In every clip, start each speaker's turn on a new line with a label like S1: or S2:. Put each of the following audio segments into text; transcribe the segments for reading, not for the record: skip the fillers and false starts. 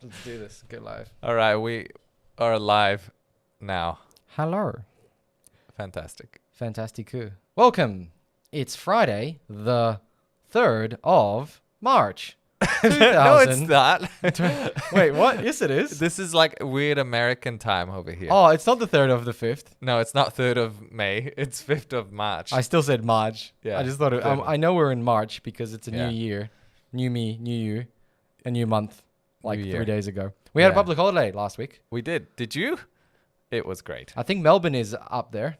S1: Let's do this. Get live.
S2: All right, we are live now.
S1: Hello.
S2: Fantastic.
S1: Fantastico. Welcome. It's Friday, the 3rd of March. 2000.
S2: No, it's not.
S1: Wait, what? Yes, it is.
S2: This is like weird American time over here.
S1: Oh, it's not the 3rd of the 5th.
S2: No, it's not 3rd of May. It's 5th of March.
S1: I still said March.
S2: Yeah,
S1: I just thought it, I know we're in March because it's a
S2: Yeah.
S1: new year. New me, new you. A new month. Like
S2: New year.
S1: 3 days ago. We had a
S2: Yeah.
S1: public holiday last week.
S2: We did. Did you? It was great.
S1: I think Melbourne is up there.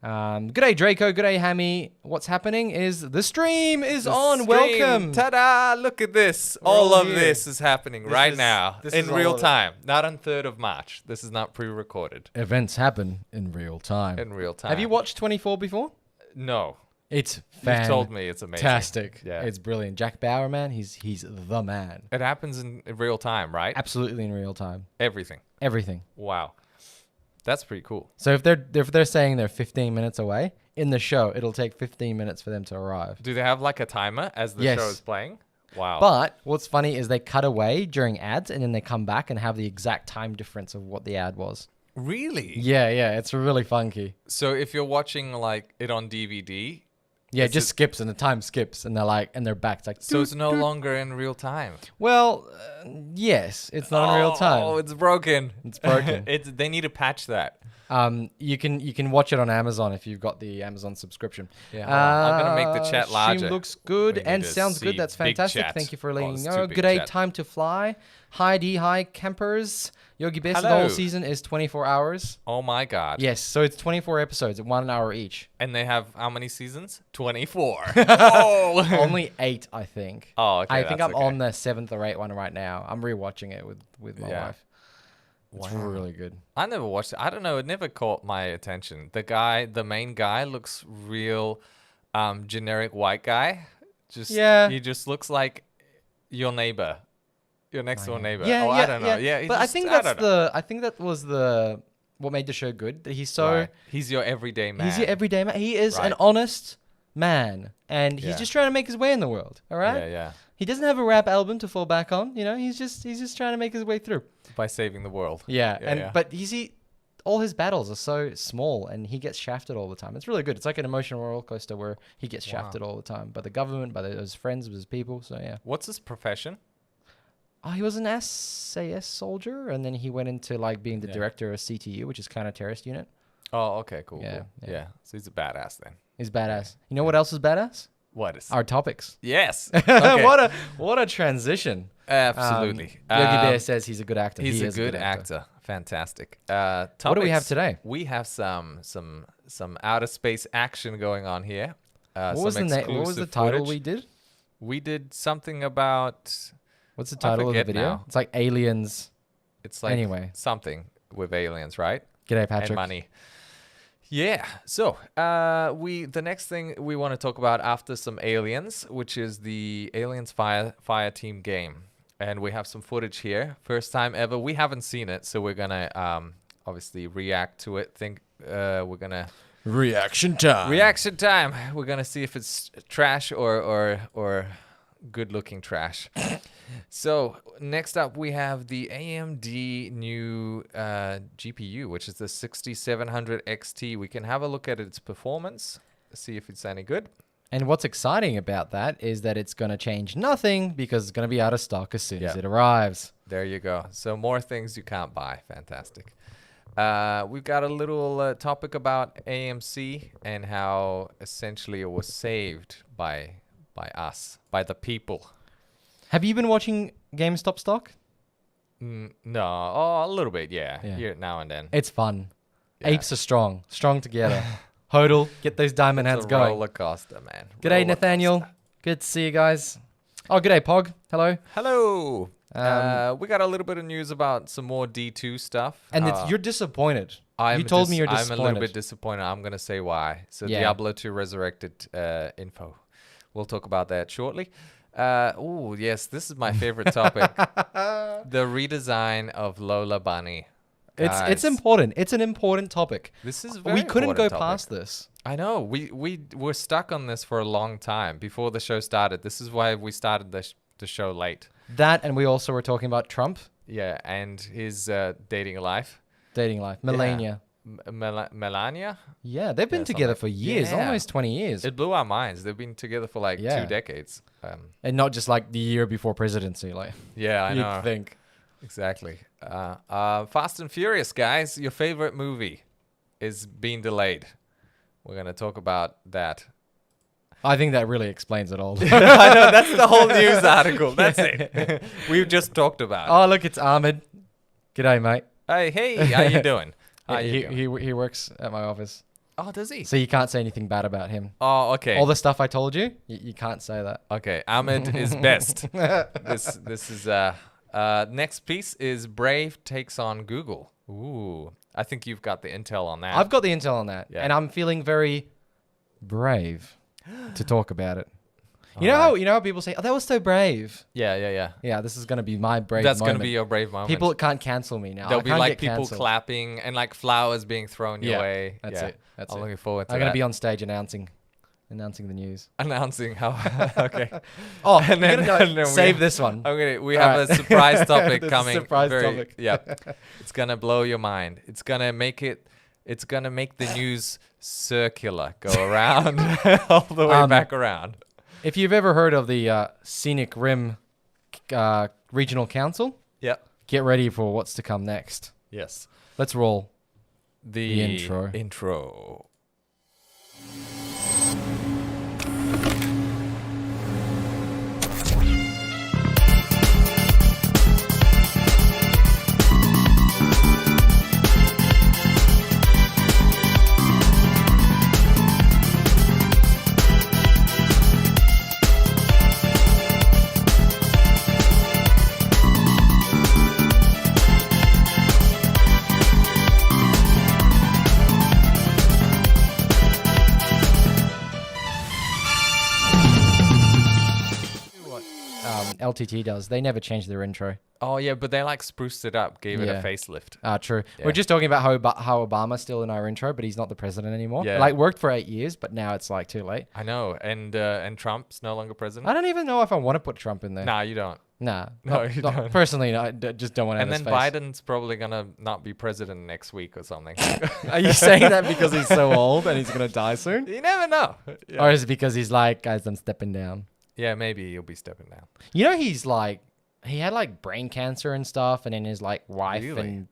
S1: G'day Draco, g'day Hammy. What's happening is the stream is on.
S2: Stream.
S1: Welcome.
S2: Ta-da! Look at this.
S1: We're
S2: all
S1: all
S2: of
S1: here.
S2: this is happening
S1: This
S2: right
S1: is-
S2: now
S1: this
S2: in
S1: is all
S2: real
S1: of it.
S2: time. Not on 3rd of March. This is not pre-recorded.
S1: Events happen in real time.
S2: In real time.
S1: Have you watched 24 before?
S2: No.
S1: It's
S2: You've told me it's amazing.
S1: fantastic.
S2: Yeah.
S1: It's brilliant. Jack Bauer, man, he's the man.
S2: It happens in real time, right?
S1: Absolutely in real time.
S2: Everything.
S1: Everything.
S2: Wow. That's pretty cool.
S1: So if they're saying they're 15 minutes away, in the show it'll take 15 minutes for them to arrive.
S2: Do they have like a timer as the
S1: Yes.
S2: show is playing? Wow.
S1: But what's funny is they cut away during ads and then they come back and have the exact time difference of what the ad was.
S2: Really?
S1: Yeah, it's really funky.
S2: So if you're watching like it on DVD,
S1: Yeah, it
S2: Is
S1: just
S2: it-
S1: skips and the time skips and they're back. It's like,
S2: so it's no
S1: doot.
S2: longer in real time.
S1: Well, yes, it's not in real time.
S2: Oh, it's broken.
S1: It's broken.
S2: They need to patch that.
S1: You can watch it on Amazon if you've got the Amazon subscription.
S2: Yeah, hold on. I'm gonna make the chat larger.
S1: Stream looks good
S2: We need
S1: and
S2: to
S1: sounds good.
S2: see
S1: That's
S2: big
S1: fantastic.
S2: chat.
S1: Thank you for
S2: Oh,
S1: letting
S2: it's
S1: me
S2: too
S1: know.
S2: big
S1: Good day,
S2: chat.
S1: time to fly. Hi D, hi campers. Yogi Best, the
S2: Hello.
S1: whole season is 24 hours.
S2: Oh my god.
S1: Yes, so it's 24 episodes at 1 hour each.
S2: And they have how many seasons? 24. Oh.
S1: Only 8, I think.
S2: Oh, okay.
S1: I think
S2: that's
S1: I'm
S2: okay.
S1: on the 7th or 8th one right now. I'm rewatching it with my
S2: Yeah.
S1: wife. It's
S2: Wow.
S1: really good.
S2: I never watched it. I don't know. It never caught my attention. The main guy looks real generic white guy.
S1: Yeah.
S2: He just looks like your neighbor. Your next door neighbor.
S1: Yeah,
S2: oh,
S1: yeah,
S2: I don't know. Yeah,
S1: but I think
S2: don't
S1: that's
S2: know.
S1: I think that was the what made the show good. That he's so
S2: Right. He's your everyday man.
S1: he's your everyday man. He is an
S2: Right.
S1: honest man, and he's
S2: Yeah.
S1: just trying to make his way in the world. All right.
S2: Yeah, yeah.
S1: He doesn't have a rap album to fall back on. You know, he's just trying to make his way through.
S2: By saving the world.
S1: Yeah,
S2: Yeah,
S1: and
S2: yeah.
S1: but all his battles are so small, and he gets shafted all the time. It's really good. It's like an emotional roller coaster where he gets
S2: Wow.
S1: shafted all the time by the government, by his friends, by his people. So yeah.
S2: What's his profession?
S1: Oh, he was an SAS soldier, and then he went into like being the
S2: Yeah.
S1: director of CTU, which is counter-terrorist unit.
S2: Oh, okay, cool.
S1: Yeah,
S2: cool.
S1: yeah.
S2: Yeah. So he's a badass then.
S1: He's badass. You know what else is badass?
S2: What is?
S1: Our topics.
S2: Yes. Okay.
S1: what a transition.
S2: Absolutely.
S1: Yogi Bear says he's a good actor.
S2: He's
S1: He
S2: a
S1: is
S2: good actor. Fantastic.
S1: What do we have
S2: Topics.
S1: today?
S2: We have some outer space action going on here.
S1: What was the
S2: some
S1: What was the
S2: exclusive
S1: title
S2: footage.
S1: we did?
S2: We did something about.
S1: What's the title of the
S2: forget
S1: video?
S2: now.
S1: It's like aliens.
S2: It's like
S1: Anyway.
S2: something with aliens, right?
S1: G'day,
S2: And
S1: Patrick.
S2: money. Yeah. So the next thing we want to talk about after some aliens, which is the Aliens Fire Team game, and we have some footage here. First time ever. We haven't seen it, so we're gonna obviously react to it. We're gonna
S1: Reaction time.
S2: reaction time. We're gonna see if it's trash or good looking trash. So next up we have the AMD new GPU, which is the 6700 XT. We can have a look at its performance, see if it's any good.
S1: And what's exciting about that is that it's going to change nothing because it's going to be out of stock as soon as
S2: Yeah.
S1: it arrives.
S2: There you go. So more things you can't buy. Fantastic. We've got a little topic about AMC and how essentially it was saved by us, by the people.
S1: Have you been watching GameStop stock?
S2: No, a little bit, yeah.
S1: Yeah.
S2: Here now and then.
S1: It's fun.
S2: Yeah.
S1: Apes are strong together. Hodl, get those diamond
S2: It's
S1: hands
S2: a
S1: going.
S2: roller coaster, man.
S1: G'day,
S2: Roller
S1: Nathaniel.
S2: coaster.
S1: Good to see you guys. Oh, g'day, Pog. Hello.
S2: Hello.
S1: Um,
S2: We got a little bit of news about some more D2 stuff.
S1: And you're disappointed.
S2: I'm
S1: You told me you're disappointed.
S2: I'm a little bit disappointed. I'm going to say why. So
S1: Yeah.
S2: Diablo 2 Resurrected info. We'll talk about that shortly. Oh, yes. This is my favorite topic. The redesign of Lola Bunny.
S1: It's
S2: Guys,
S1: important. It's an important topic.
S2: This is a very
S1: We couldn't go
S2: important topic.
S1: past this.
S2: I know. We were stuck on this for a long time before the show started. This is why we started the show late.
S1: That, and we also were talking about Trump
S2: Yeah, and his dating life.
S1: dating life. Melania.
S2: Melania?
S1: Yeah, they've been
S2: Yeah,
S1: together
S2: something.
S1: for years,
S2: Yeah.
S1: almost 20 years.
S2: It blew our minds. They've been together for like
S1: Yeah.
S2: 2 decades.
S1: And not just like the year before presidency, like
S2: Yeah, I
S1: you'd
S2: know.
S1: think.
S2: Exactly. Fast and Furious, guys. Your favorite movie is being delayed. We're going to talk about that.
S1: I think that really explains it all.
S2: I know, that's the whole news article. That's it. We've just talked about it.
S1: Oh, look, it's Ahmed. G'day, mate.
S2: Hey, how you doing? How you
S1: he,
S2: doing?
S1: he works at my office.
S2: Oh, does he?
S1: So you can't say anything bad about him.
S2: Oh, okay.
S1: All the stuff I told you, you can't say that.
S2: Okay, Ahmed is best. This is next piece is Brave takes on Google. Ooh, I think you've got the intel on that.
S1: I've got the intel on that,
S2: Yeah.
S1: and I'm feeling very brave to talk about it. You
S2: Alright.
S1: know how people say, "Oh, that was so brave."
S2: Yeah.
S1: Yeah, this is gonna be my brave.
S2: That's
S1: moment.
S2: gonna be your brave moment.
S1: People can't cancel me now.
S2: There'll
S1: I
S2: be
S1: can't
S2: like
S1: get
S2: people
S1: cancelled.
S2: clapping and like flowers being thrown your
S1: Yeah,
S2: way.
S1: that's it. That's
S2: I'm
S1: it.
S2: looking forward to
S1: I'm
S2: that.
S1: gonna be on stage announcing the news.
S2: Announcing how. Okay.
S1: Oh,
S2: And then- and then
S1: save
S2: we-
S1: this one.
S2: We have a surprise topic
S1: There's a
S2: coming.
S1: surprise topic.
S2: Yeah. It's gonna blow your mind. It's gonna make the news circular, go around all the way back around.
S1: If you've ever heard of the Scenic Rim Regional Council,
S2: Yeah.
S1: get ready for what's to come next.
S2: Yes.
S1: Let's roll.
S2: The
S1: intro.
S2: Intro.
S1: What LTT does. They never change their intro.
S2: Oh yeah, but they like spruced it up, gave it
S1: Yeah.
S2: a facelift.
S1: True.
S2: Yeah.
S1: We're just talking about how Obama's still in our intro, but he's not the president anymore.
S2: Yeah.
S1: Like, worked for 8 years, but now it's like too late.
S2: I know, and Trump's no longer president.
S1: I don't even know if I want to put Trump in there.
S2: Nah, you don't.
S1: Nah.
S2: No,
S1: not-
S2: you
S1: not-
S2: don't.
S1: Personally, no, I just don't want to
S2: And
S1: have
S2: then
S1: his face.
S2: Biden's probably gonna not be president next week or something.
S1: Are you saying that because he's so old and he's going to die soon?
S2: You never know. Yeah.
S1: Or is it because he's like, guys, I'm stepping down?
S2: Yeah, maybe he'll be stepping down.
S1: You know, he's like, he had like brain cancer and stuff, and then his like wife
S2: Really?
S1: and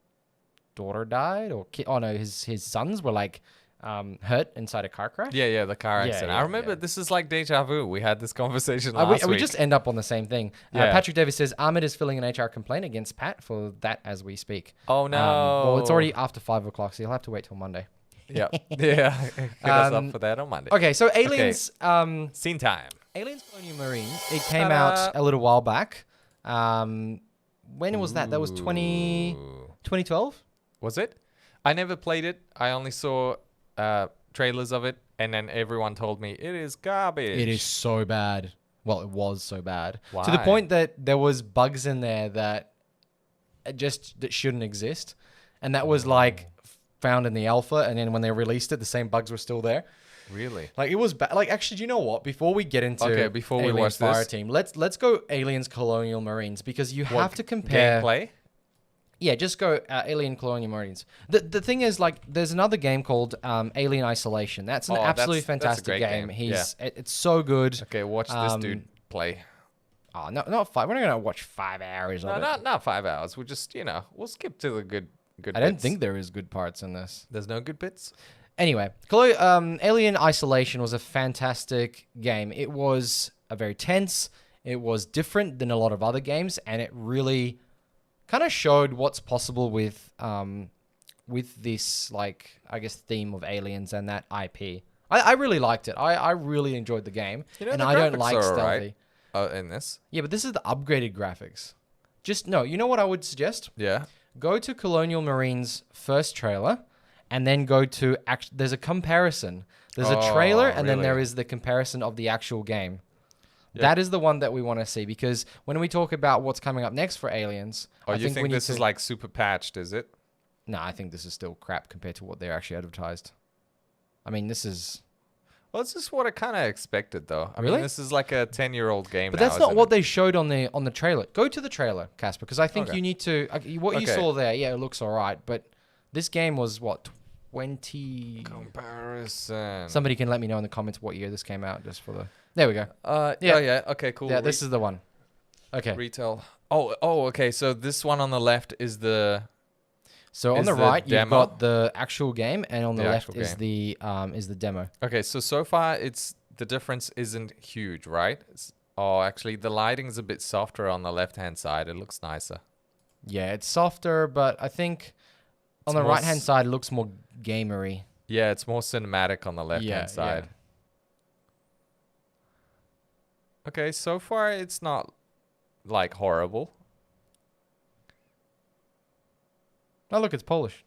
S1: daughter died, or oh no, his sons were like hurt inside a car crash.
S2: Yeah, the car
S1: Yeah,
S2: accident.
S1: yeah,
S2: I remember
S1: yeah.
S2: this is like deja vu. We had this conversation
S1: We
S2: last week.
S1: just end up on the same thing.
S2: Yeah.
S1: Patrick Davis says Ahmed is filling an HR complaint against Pat for that as we speak.
S2: Oh no.
S1: Well, it's already after 5 o'clock, so you'll have to wait till Monday.
S2: Yeah. Hit us up for that on Monday.
S1: Okay, so Aliens,
S2: Scene time.
S1: Aliens Colonial Marines, it came out a little while back. When was that? That was 2012?
S2: Was it? I never played it. I only saw trailers of it, and then everyone told me it is garbage.
S1: It is so bad. Well, it was so bad. To the
S2: Why?
S1: point that there was bugs in there that that shouldn't exist. And that was like found in the alpha, and then when they released it, the same bugs were still there.
S2: Really?
S1: Like, it was bad. Like, actually, do you know what? Before we get into
S2: Before we
S1: Aliens
S2: watch this.
S1: Fireteam, let's go Aliens Colonial Marines, because you have to compare.
S2: Gameplay?
S1: Yeah, just go Alien Colonial Marines. The thing is, like, there's another game called Alien Isolation. That's an
S2: Oh,
S1: absolutely
S2: that's a
S1: fantastic
S2: great
S1: game.
S2: game.
S1: It's so good.
S2: Okay, watch this dude play.
S1: Oh, no, not 5. We're not gonna watch 5 hours of
S2: No,
S1: it.
S2: not 5 hours. We'll just, we'll skip to the good
S1: I don't
S2: bits.
S1: think there is good parts in this.
S2: There's no good bits?
S1: Anyway, Alien Isolation was a fantastic game. It was a very tense. It was different than a lot of other games, and it really kind of showed what's possible with this, like, I guess, theme of aliens and that IP. I really liked it. I really enjoyed the game, and
S2: the
S1: I don't
S2: graphics
S1: like
S2: are
S1: stealthy.
S2: alright, in this?
S1: Yeah, but this is the upgraded graphics. You know what I would suggest?
S2: Yeah.
S1: Go to Colonial Marines' first trailer, and then go to there's a comparison. There's a trailer, and then there
S2: really?
S1: is the comparison of the actual game.
S2: Yeah.
S1: That is the one that we want to see, because when we talk about what's coming up next for Aliens,
S2: Oh,
S1: I
S2: you
S1: think we
S2: think
S1: need
S2: this
S1: to.
S2: is like super patched, is it?
S1: No, I think this is still crap compared to what they're actually advertised. I mean, this is.
S2: Well, this is what I kind of expected, though. I
S1: Really?
S2: mean, this is like a 10-year-old game
S1: But
S2: now,
S1: that's not
S2: isn't
S1: what
S2: it?
S1: they showed on the trailer. Go to the trailer, Casper, because I think
S2: Okay.
S1: you need to. What you
S2: Okay.
S1: saw there, yeah, it looks all right. But this game was what 20.
S2: Comparison.
S1: Somebody can let me know in the comments what year this came out, just for the. There we go.
S2: Yeah.
S1: Yeah.
S2: Oh, yeah. Okay, cool.
S1: Yeah, this is the one. Okay.
S2: Retail. Oh, okay. So this one on the left is the...
S1: So on
S2: is
S1: the
S2: the
S1: right, you've
S2: demo?
S1: got the actual game, and on the,
S2: The
S1: left
S2: actual
S1: is the demo.
S2: Okay, so far it's the difference isn't huge, right? Actually, the lighting's a bit softer on the left-hand side. It looks nicer.
S1: Yeah, it's softer, but I think on
S2: It's
S1: the
S2: more
S1: right hand side it looks more gamery.
S2: Yeah, it's more cinematic on the left-hand
S1: Yeah,
S2: side.
S1: yeah.
S2: Okay, so far it's not like horrible.
S1: Oh, look, it's Polish.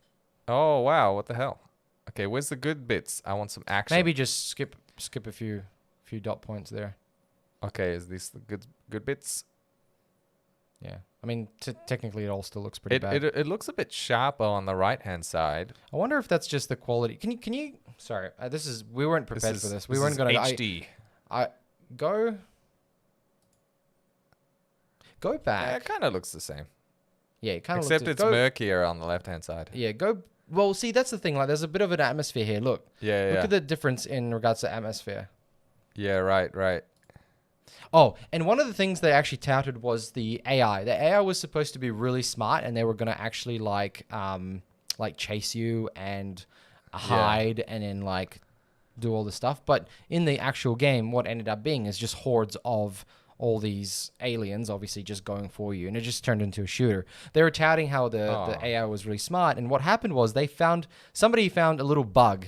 S2: Oh wow, what the hell? Okay, where's the good bits? I want some action.
S1: Maybe just skip a few dot points there.
S2: Okay, is this the good bits?
S1: Yeah, I mean technically it all still looks pretty
S2: It,
S1: bad.
S2: it looks a bit sharper on the right-hand side.
S1: I wonder if that's just the quality. Can you? Sorry, we weren't prepared for this. We weren't going to
S2: HD.
S1: I go
S2: Yeah,
S1: back.
S2: it kind of looks the same.
S1: Yeah, it kind of
S2: Except it's murkier on the left-hand side.
S1: Yeah, go. Well, see, that's the thing. Like, there's a bit of an atmosphere here. Look,
S2: Yeah,
S1: look
S2: yeah.
S1: at the difference in regards to atmosphere.
S2: Yeah, right.
S1: Oh, and one of the things they actually touted was the AI. The AI was supposed to be really smart, and they were going to actually like chase you and hide, and then like do all the stuff. But in the actual game, what ended up being is just hordes of all these aliens, obviously just going for you, and it just turned into a shooter. They were touting how the AI was really smart, and what happened was somebody found a little bug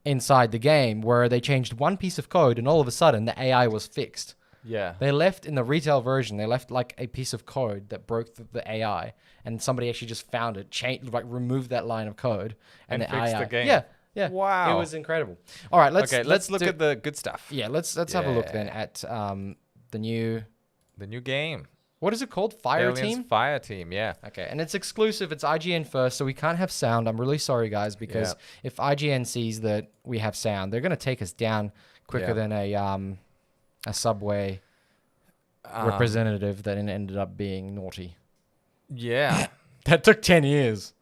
S1: inside the game where they changed one piece of code, and all of a sudden the AI was fixed.
S2: Yeah.
S1: They left in the retail version. They left like a piece of code that broke the AI, and somebody actually just found it, removed that line of code, and the
S2: fixed
S1: AI.
S2: the game.
S1: Yeah.
S2: Wow.
S1: It was incredible. All right, let's
S2: look at the good stuff.
S1: Yeah, let's have a look then at the new.
S2: The new game.
S1: What is it called? Fire
S2: Aliens
S1: Team.
S2: Fire Team, yeah.
S1: Okay, and it's exclusive. It's IGN first, so we can't have sound. I'm really sorry, guys, because if IGN sees that we have sound, they're gonna take us down quicker than a Subway representative that ended up being naughty.
S2: Yeah.
S1: That took 10 years.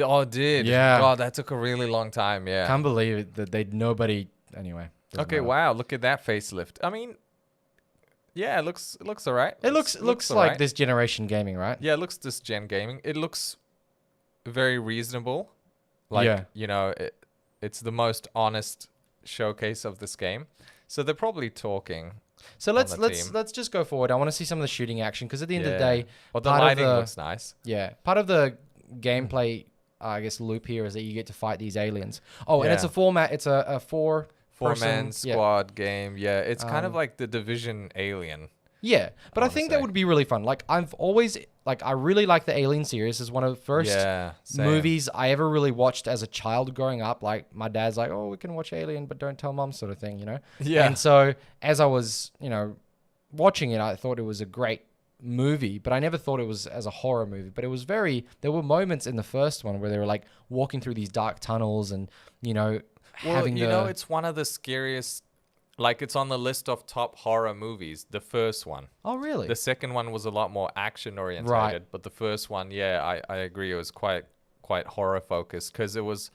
S2: Oh, it did.
S1: Yeah.
S2: God, that took a really long time, yeah.
S1: Can't believe it that nobody. Anyway. doesn't
S2: Okay,
S1: matter.
S2: wow, look at that facelift. I mean, yeah, it looks all right.
S1: It looks
S2: all
S1: like
S2: right.
S1: this generation gaming, right?
S2: Yeah, it looks this gen gaming. It looks very reasonable. Like,
S1: Yeah.
S2: you know, it's the most honest showcase of this game. So they're probably talking.
S1: So let's
S2: the team.
S1: let's just go forward. I want to see some of the shooting action because at the end of the
S2: Yeah.
S1: day,
S2: Well, the
S1: part of
S2: lighting
S1: the-
S2: looks nice.
S1: part of the gameplay, I guess, loop here is that you get to fight these aliens. Oh, and it's
S2: Yeah.
S1: a format. It's a
S2: Four-man
S1: person- yeah.
S2: squad game. Yeah, it's kind of
S1: Um,
S2: like the Division Alien.
S1: Yeah, but I
S2: wanna
S1: think that
S2: say.
S1: would be really fun. Like I've always I really like the Alien series. It's one of the first
S2: Yeah, same.
S1: movies I ever really watched as a child growing up. Like my dad's like, "Oh, we can watch Alien, but don't tell mom," sort of thing, you know.
S2: Yeah.
S1: And so as I was, watching it, I thought it was a great movie, but I never thought it was as a horror movie. But it was there were moments in the first one where they were like walking through these dark tunnels and having
S2: it's one of the scariest. Like, it's on the list of top horror movies. The first one.
S1: Oh, really?
S2: The second one was a lot more action oriented,
S1: Right.
S2: but the first one, I agree, it was quite horror focused because it was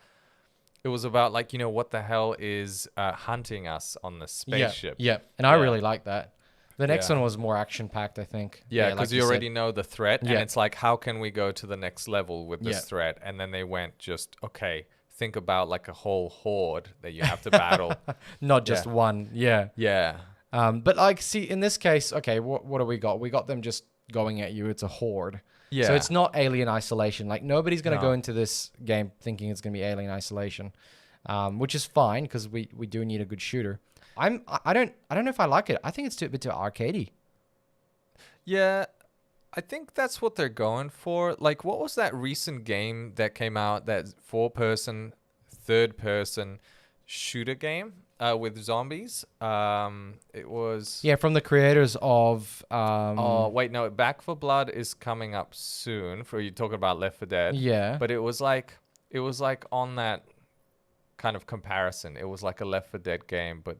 S2: about like what the hell is hunting us on the spaceship.
S1: Yeah. And I
S2: Yeah.
S1: really like that. The next
S2: Yeah.
S1: one was more action packed, I think.
S2: Yeah, because
S1: like
S2: you
S1: said.
S2: already know the threat, and
S1: Yeah.
S2: it's like, how can we go to the next level with this
S1: Yeah.
S2: threat? And then they went think about like a whole horde that you have to battle.
S1: Not just
S2: Yeah.
S1: one. Yeah.
S2: Yeah.
S1: But like, see, in this case, okay, what do we got? We got them just going at you. It's a horde.
S2: Yeah.
S1: So it's not Alien Isolation. Like nobody's going to
S2: No.
S1: go into this game thinking it's going to be Alien Isolation, which is fine because we do need a good shooter. I don't know if I like it. I think it's a bit too arcadey.
S2: Yeah, I think that's what they're going for. Like, what was that recent game that came out, that 4-person, third-person shooter game with zombies? It was...
S1: Yeah, from the creators of
S2: Oh, wait, no, Back for Blood is coming up soon. For you talking about Left 4 Dead.
S1: yeah.
S2: But it was like on that kind of comparison. It was like a Left 4 Dead game, but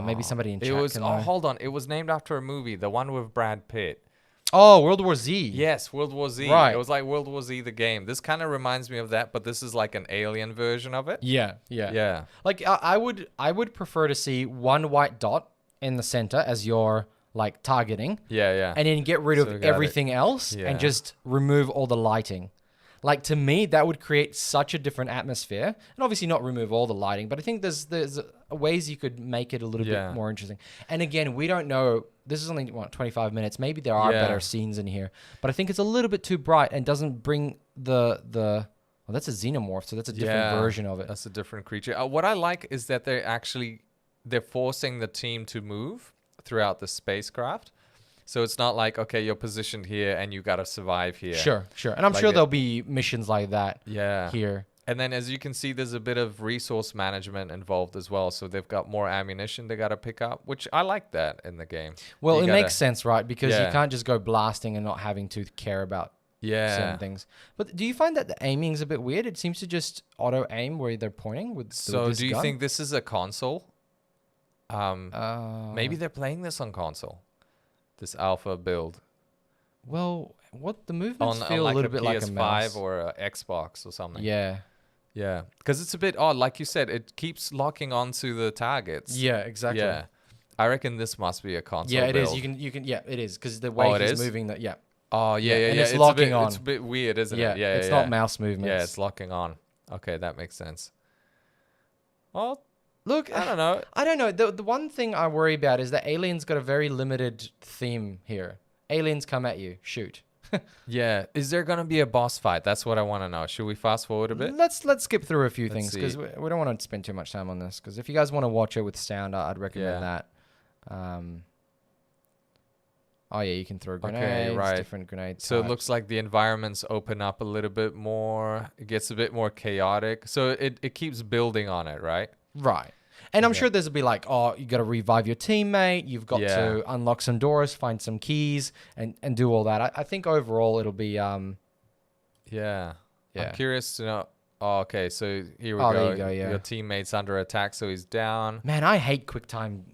S1: Maybe somebody in
S2: it
S1: chat
S2: was.
S1: can
S2: Oh,
S1: know.
S2: hold on. It was named after a movie, the one with Brad Pitt.
S1: Oh, World War Z.
S2: Yes, World War Z.
S1: Right.
S2: It was like World War Z, the game. This kind of reminds me of that, but this is like an alien version of it.
S1: Yeah, yeah.
S2: Yeah.
S1: Like I would prefer to see one white dot in the center as your like targeting,
S2: Yeah, yeah.
S1: and then get rid
S2: So
S1: of
S2: got it.
S1: everything else
S2: Yeah.
S1: and just remove all the lighting. Like to me, that would create such a different atmosphere, and obviously not remove all the lighting, but I think there's ways you could make it a little
S2: Yeah.
S1: bit more interesting. And again, we don't know. This is only 25 minutes. Maybe there are
S2: Yeah.
S1: better scenes in here, but I think it's a little bit too bright and doesn't bring the. Well, that's a xenomorph, so that's a different version of it.
S2: That's a different creature. What I like is that they're forcing the team to move throughout the spacecraft. So it's not like, okay, you're positioned here and you got to survive here.
S1: Sure. And I'm
S2: Like
S1: sure
S2: it-
S1: there'll be missions like that
S2: Yeah.
S1: here.
S2: And then as you can see, there's a bit of resource management involved as well. So they've got more ammunition they got to pick up, which I like that in the game.
S1: Well,
S2: You
S1: it
S2: gotta-
S1: makes sense, right? Because you
S2: Yeah.
S1: can't just go blasting and not having to care about
S2: Yeah.
S1: certain things. But do you find that the aiming is a bit weird? It seems to just auto aim where they're pointing with
S2: So
S1: this
S2: do you
S1: gun.
S2: think this is a console? Maybe
S1: Uh,
S2: they're playing this on console. This alpha build
S1: Well, what the movements
S2: on
S1: feel
S2: like
S1: a little bit like a
S2: PS5
S1: mouse.
S2: or a Xbox or something.
S1: Yeah.
S2: Yeah, because it's a bit odd. Like you said, it keeps locking onto the targets.
S1: Yeah, exactly.
S2: Yeah, I reckon this must be a console.
S1: Yeah, it is.
S2: build.
S1: You can. Yeah, it is because the way
S2: Oh, it
S1: he's
S2: is?
S1: moving. That. Yeah.
S2: Oh yeah,
S1: Yeah,
S2: yeah,
S1: and
S2: yeah.
S1: it's
S2: a
S1: locking
S2: bit,
S1: on.
S2: It's a bit weird, isn't
S1: Yeah.
S2: it? Yeah,
S1: It's
S2: yeah,
S1: not
S2: yeah.
S1: mouse movements.
S2: Yeah, it's locking on. Okay, that makes sense. Well,
S1: Look,
S2: I don't know.
S1: I don't know. The one thing I worry about is that Aliens got a very limited theme here. Aliens come at you, shoot.
S2: Yeah, is there gonna be a boss fight? That's what I want to know. Should we fast forward a bit?
S1: Let's skip through a few
S2: Let's
S1: things because
S2: see.
S1: we don't want to spend too much time on this. Because if you guys want to watch it with sound, I'd recommend
S2: Yeah.
S1: that. Oh yeah, you can throw grenades,
S2: right.
S1: different grenades.
S2: So it looks like the environments open up a little bit more. It gets a bit more chaotic. So it keeps building on it, right?
S1: right. And I'm
S2: Yeah.
S1: sure there's a be like, oh, you got to revive your teammate. You've got
S2: Yeah.
S1: to unlock some doors, find some keys, and do all that. I think overall it'll be
S2: Yeah.
S1: Yeah.
S2: I'm curious to know. Oh, okay. So here we
S1: Oh,
S2: go.
S1: there you go, yeah.
S2: Your teammate's under attack, so he's down.
S1: Man, I hate QuickTime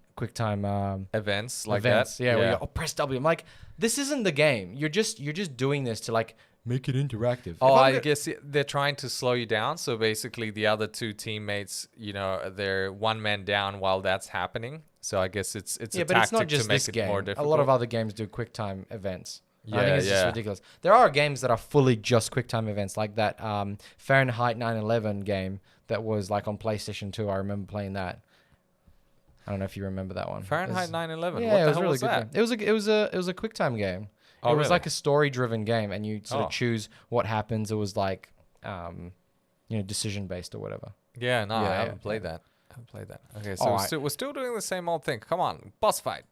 S2: Events like
S1: events.
S2: that.
S1: Yeah, where you go, oh, press W. I'm like, this isn't the game. You're just doing this to like make it interactive.
S2: Oh,
S1: If I'm
S2: I
S1: go-
S2: guess they're trying to slow you down. So basically, the other two teammates, they're one man down while that's happening. So I guess it's
S1: yeah,
S2: a
S1: but it's
S2: tactic
S1: not just
S2: to make
S1: this
S2: it
S1: game.
S2: more
S1: A
S2: difficult.
S1: lot of other games do QuickTime events. I
S2: Yeah,
S1: think it's just
S2: yeah.
S1: ridiculous. There are games that are fully just QuickTime events, like that Fahrenheit 9/11 game that was like on PlayStation 2. I remember playing that. I don't know if you remember that one.
S2: Fahrenheit
S1: It's-
S2: 9/11.
S1: Yeah,
S2: what
S1: it
S2: the
S1: was
S2: hell
S1: really
S2: was
S1: good.
S2: that?
S1: Game. It was a QuickTime game.
S2: Oh,
S1: it was
S2: really?
S1: like a story-driven game, and you sort
S2: Oh.
S1: of choose what happens. It was like, decision-based or whatever.
S2: Yeah, no,
S1: Yeah,
S2: I
S1: yeah,
S2: haven't played that. Okay, so
S1: Alright.
S2: we're still doing the same old thing. Come on, boss fight.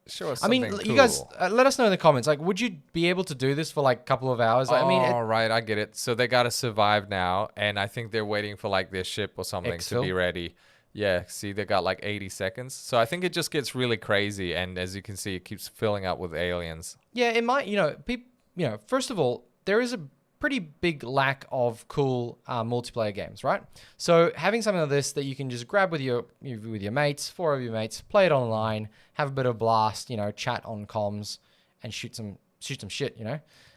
S2: Show us
S1: I mean,
S2: something
S1: you guys,
S2: cool.
S1: let us know in the comments. Like, would you be able to do this for like a couple of hours? Like, I mean,
S2: All right, I get it. So they got to survive now, and I think they're waiting for like their ship or something to be
S1: Exfil?
S2: ready. Yeah, see, they got like 80 seconds. So I think it just gets really crazy, and as you can see, it keeps filling up with aliens.
S1: yeah, it might. First of all, there is a pretty big lack of cool multiplayer games, right? So having something like this that you can just grab with your mates, 4 of your mates, play it online, have a bit of blast, chat on comms, and shoot some shit,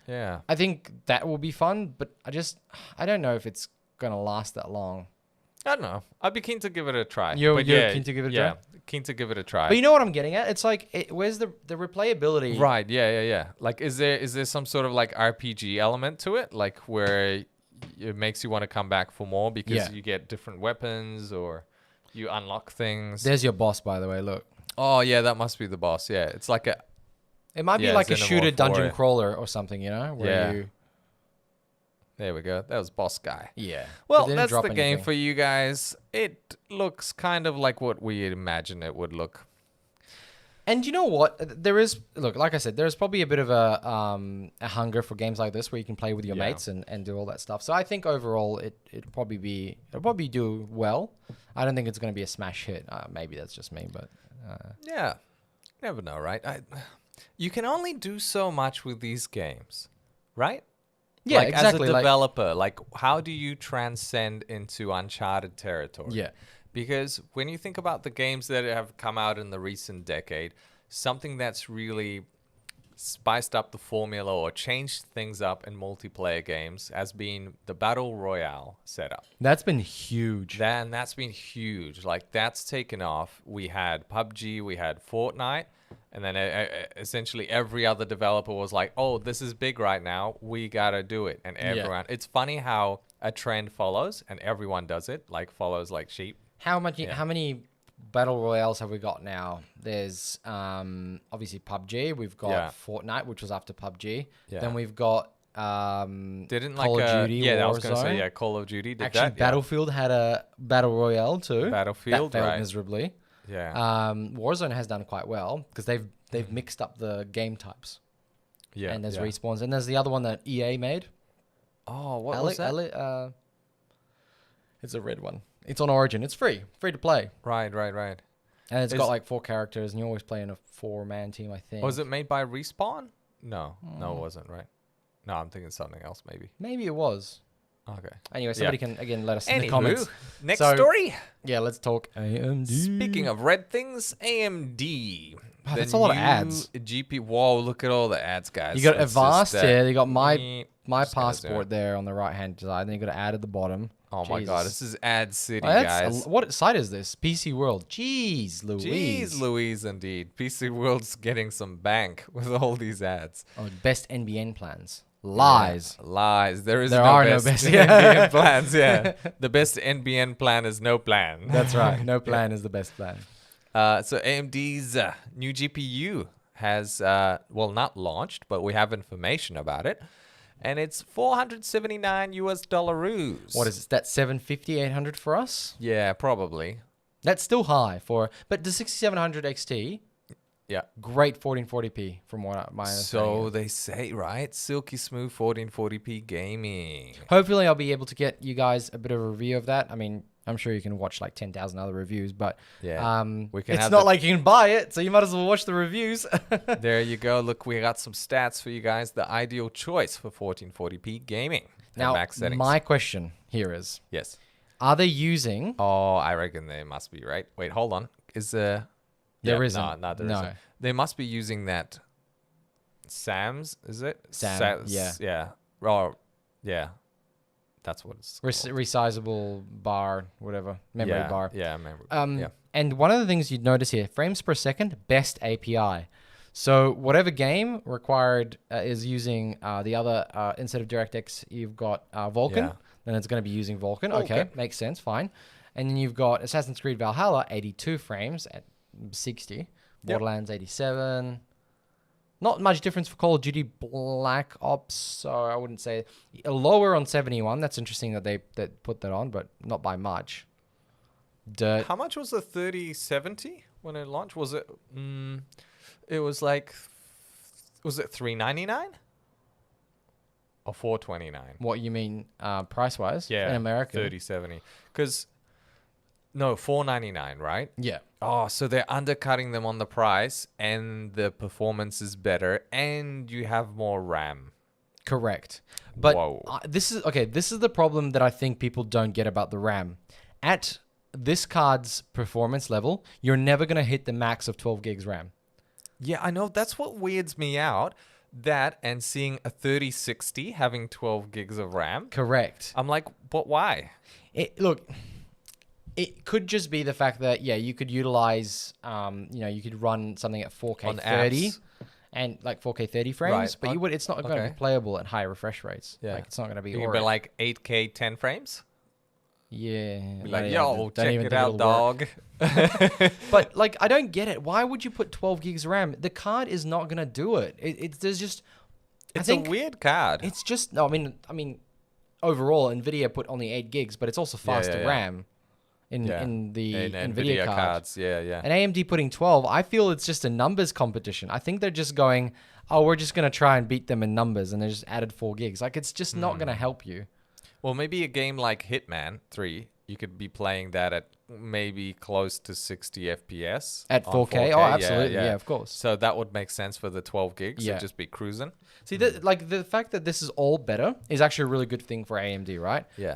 S2: Yeah.
S1: I think that will be fun, but I don't know if it's gonna last that long.
S2: I don't know. I'd be keen to give it a try.
S1: You're
S2: yeah,
S1: keen to give it a
S2: yeah,
S1: try?
S2: keen to give it a try.
S1: But you know what I'm getting at? It's like, where's the replayability?
S2: Right. Yeah. Like, is there some sort of like RPG element to it, like where it makes you want to come back for more because
S1: Yeah.
S2: you get different weapons or you unlock things?
S1: There's your boss, by the way. Look,
S2: Oh yeah, that must be the boss. Yeah, it's like a
S1: it might be
S2: Yeah,
S1: like a
S2: Xenomorph
S1: shooter dungeon
S2: warrior.
S1: crawler or something, where
S2: Yeah.
S1: you.
S2: There we go. That was boss guy.
S1: Yeah.
S2: Well,
S1: It didn't
S2: that's
S1: drop
S2: the game
S1: anything.
S2: for you guys. It looks kind of like what we imagine it would look.
S1: And you know what? There is, look, like I said, there's probably a bit of a hunger for games like this where you can play with your
S2: Yeah.
S1: mates and do all that stuff. So I think overall it'll probably do well. I don't think it's going to be a smash hit. Maybe that's just me, but
S2: Yeah, never know, right? You can only do so much with these games, right?
S1: Yeah,
S2: like
S1: exactly.
S2: as a developer, like how do you transcend into uncharted territory?
S1: Yeah.
S2: Because when you think about the games that have come out in the recent decade, something that's really spiced up the formula or changed things up in multiplayer games has been the battle royale setup.
S1: That's been huge.
S2: And that's been huge. Like that's taken off. We had PUBG, we had Fortnite, and then essentially every other developer was like, "Oh, this is big right now. We gotta do it." And everyone. It's funny how a trend follows, and everyone does it. Like follows like sheep.
S1: How many battle royales have we got now? There's obviously PUBG. We've got Fortnite, which was after PUBG.
S2: Yeah.
S1: Then we've got
S2: Didn't
S1: Call of Duty.
S2: yeah, I was gonna say
S1: Warzone.
S2: Call of Duty did
S1: Actually,
S2: that.
S1: Battlefield had a battle royale too.
S2: Battlefield,
S1: that failed
S2: right.
S1: miserably.
S2: Yeah.
S1: Warzone has done quite well because they've mixed up the game types.
S2: Yeah.
S1: And there's
S2: yeah.
S1: respawns, and there's the other one that EA made.
S2: Oh, what was that?
S1: It's a red one. It's on Origin. It's free to play,
S2: Right.
S1: and it's got like 4 characters, and you always play in a 4-man team, I think.
S2: Was it made by Respawn? No, it wasn't, right? No, I'm thinking something else, maybe.
S1: Maybe it was.
S2: Okay.
S1: Anyway, somebody can again let us in the
S2: Anywho,
S1: comments.
S2: next
S1: So-
S2: story.
S1: Yeah, let's talk AMD.
S2: Speaking of red things, AMD.
S1: Wow,
S2: The
S1: that's a lot of
S2: new
S1: ads.
S2: GP. Whoa, look at all the ads, guys.
S1: You got
S2: It's
S1: Avast
S2: just,
S1: here. You got my
S2: just gonna zoom
S1: passport
S2: in.
S1: there on the right hand side. Then you got an ad at the bottom.
S2: Oh my god,
S1: Jesus.
S2: this is ad city,
S1: Oh, that's
S2: guys.
S1: what site is this? PC World. Jeez, Louise.
S2: Jeez Louise, indeed. PC World's getting some bank with all these ads.
S1: Oh, best NBN plans. Lies.
S2: Yeah, lies. There
S1: There are no
S2: best
S1: best-
S2: NBN plans. Yeah, the best NBN plan is no plan.
S1: That's right. No plan is the best plan.
S2: So AMD's new GPU has not launched, but we have information about it, and it's $479.
S1: What is it? That's 750, 800 for us?
S2: Yeah, probably.
S1: That's still high for, but the 6700 XT,
S2: Yeah.
S1: great 1440p from what my understanding.
S2: So they say, right? Silky smooth 1440p gaming.
S1: Hopefully I'll be able to get you guys a bit of a review of that. I mean, I'm sure you can watch like 10,000 other reviews, but
S2: Yeah, we can
S1: it's
S2: have
S1: not
S2: the-
S1: like you can buy it, so you might as well watch the reviews.
S2: There you go. Look, we got some stats for you guys. The ideal choice for 1440p gaming. at
S1: Now,
S2: max settings.
S1: my question here is,
S2: Yes.
S1: are they using...
S2: Oh, I reckon they must be, right? Wait, hold on. Is there...
S1: There
S2: Yeah,
S1: isn't.
S2: No, there
S1: No.
S2: not. They must be using that Sam's, is it?
S1: Sam, yeah.
S2: Yeah. Oh, yeah. That's what it's called.
S1: resizable bar, whatever, memory
S2: yeah,
S1: bar.
S2: Yeah, memory. yeah.
S1: And one of the things you'd notice here, frames per second, best API. So whatever game required is using the other, instead of DirectX, you've got Vulkan.
S2: Yeah.
S1: Then it's going to be using Vulkan.
S2: Vulkan.
S1: Okay, makes sense, fine. And then you've got Assassin's Creed Valhalla, 82 frames at 60. Borderlands, 87. Not much difference for Call of Duty Black Ops, so I wouldn't say lower on 71. That's interesting that they put that on, but not by much. Dirt.
S2: How much was the 3070 when it launched? Was it... it was like... Was it $399? Or $429?
S1: What you mean, price wise?
S2: Yeah.
S1: in America.
S2: 3070. Because... No, $499, right?
S1: Yeah.
S2: Oh, so they're undercutting them on the price, and the performance is better, and you have more RAM.
S1: Correct. But
S2: Whoa.
S1: this is okay. This is the problem that I think people don't get about the RAM. At this card's performance level, you're never gonna hit the max of 12 gigs RAM.
S2: Yeah, I know. That's what weirds me out. That and seeing a 3060 having 12 gigs of RAM.
S1: Correct.
S2: I'm like, but why?
S1: Look, it could just be the fact that you could utilize, you could run something at 4K
S2: On
S1: 30
S2: apps.
S1: and like 4K 30 frames,
S2: Right.
S1: but you would. It's not going to
S2: Okay.
S1: be playable at high refresh rates.
S2: Yeah.
S1: Like it's not going to be.
S2: You can
S1: Aura.
S2: be like 8K 10 frames.
S1: Yeah.
S2: Be like,
S1: yeah,
S2: yo,
S1: don't
S2: check
S1: even
S2: it
S1: think
S2: out,
S1: it'll work.
S2: dog.
S1: But like, I don't get it. Why would you put 12 gigs RAM? The card is not gonna do it. There's just. I
S2: It's a
S1: think
S2: weird card.
S1: It's just no. I mean, overall, Nvidia put only 8 gigs, but it's also faster
S2: yeah.
S1: RAM in the
S2: And
S1: Nvidia card.
S2: cards. Yeah, yeah.
S1: And AMD putting 12, I feel it's just a numbers competition. I think they're just going, oh, we're just gonna try and beat them in numbers, and they just added 4 gigs. Like it's just not gonna help you.
S2: Well, maybe a game like Hitman 3 you could be playing that at maybe close to 60 FPS
S1: At
S2: on
S1: 4K? Oh, absolutely. Yeah, of course.
S2: So that would make sense for the 12 gigs.
S1: Yeah.
S2: It'd just be cruising.
S1: See, like the fact that this is all better is actually a really good thing for AMD, right?
S2: Yeah.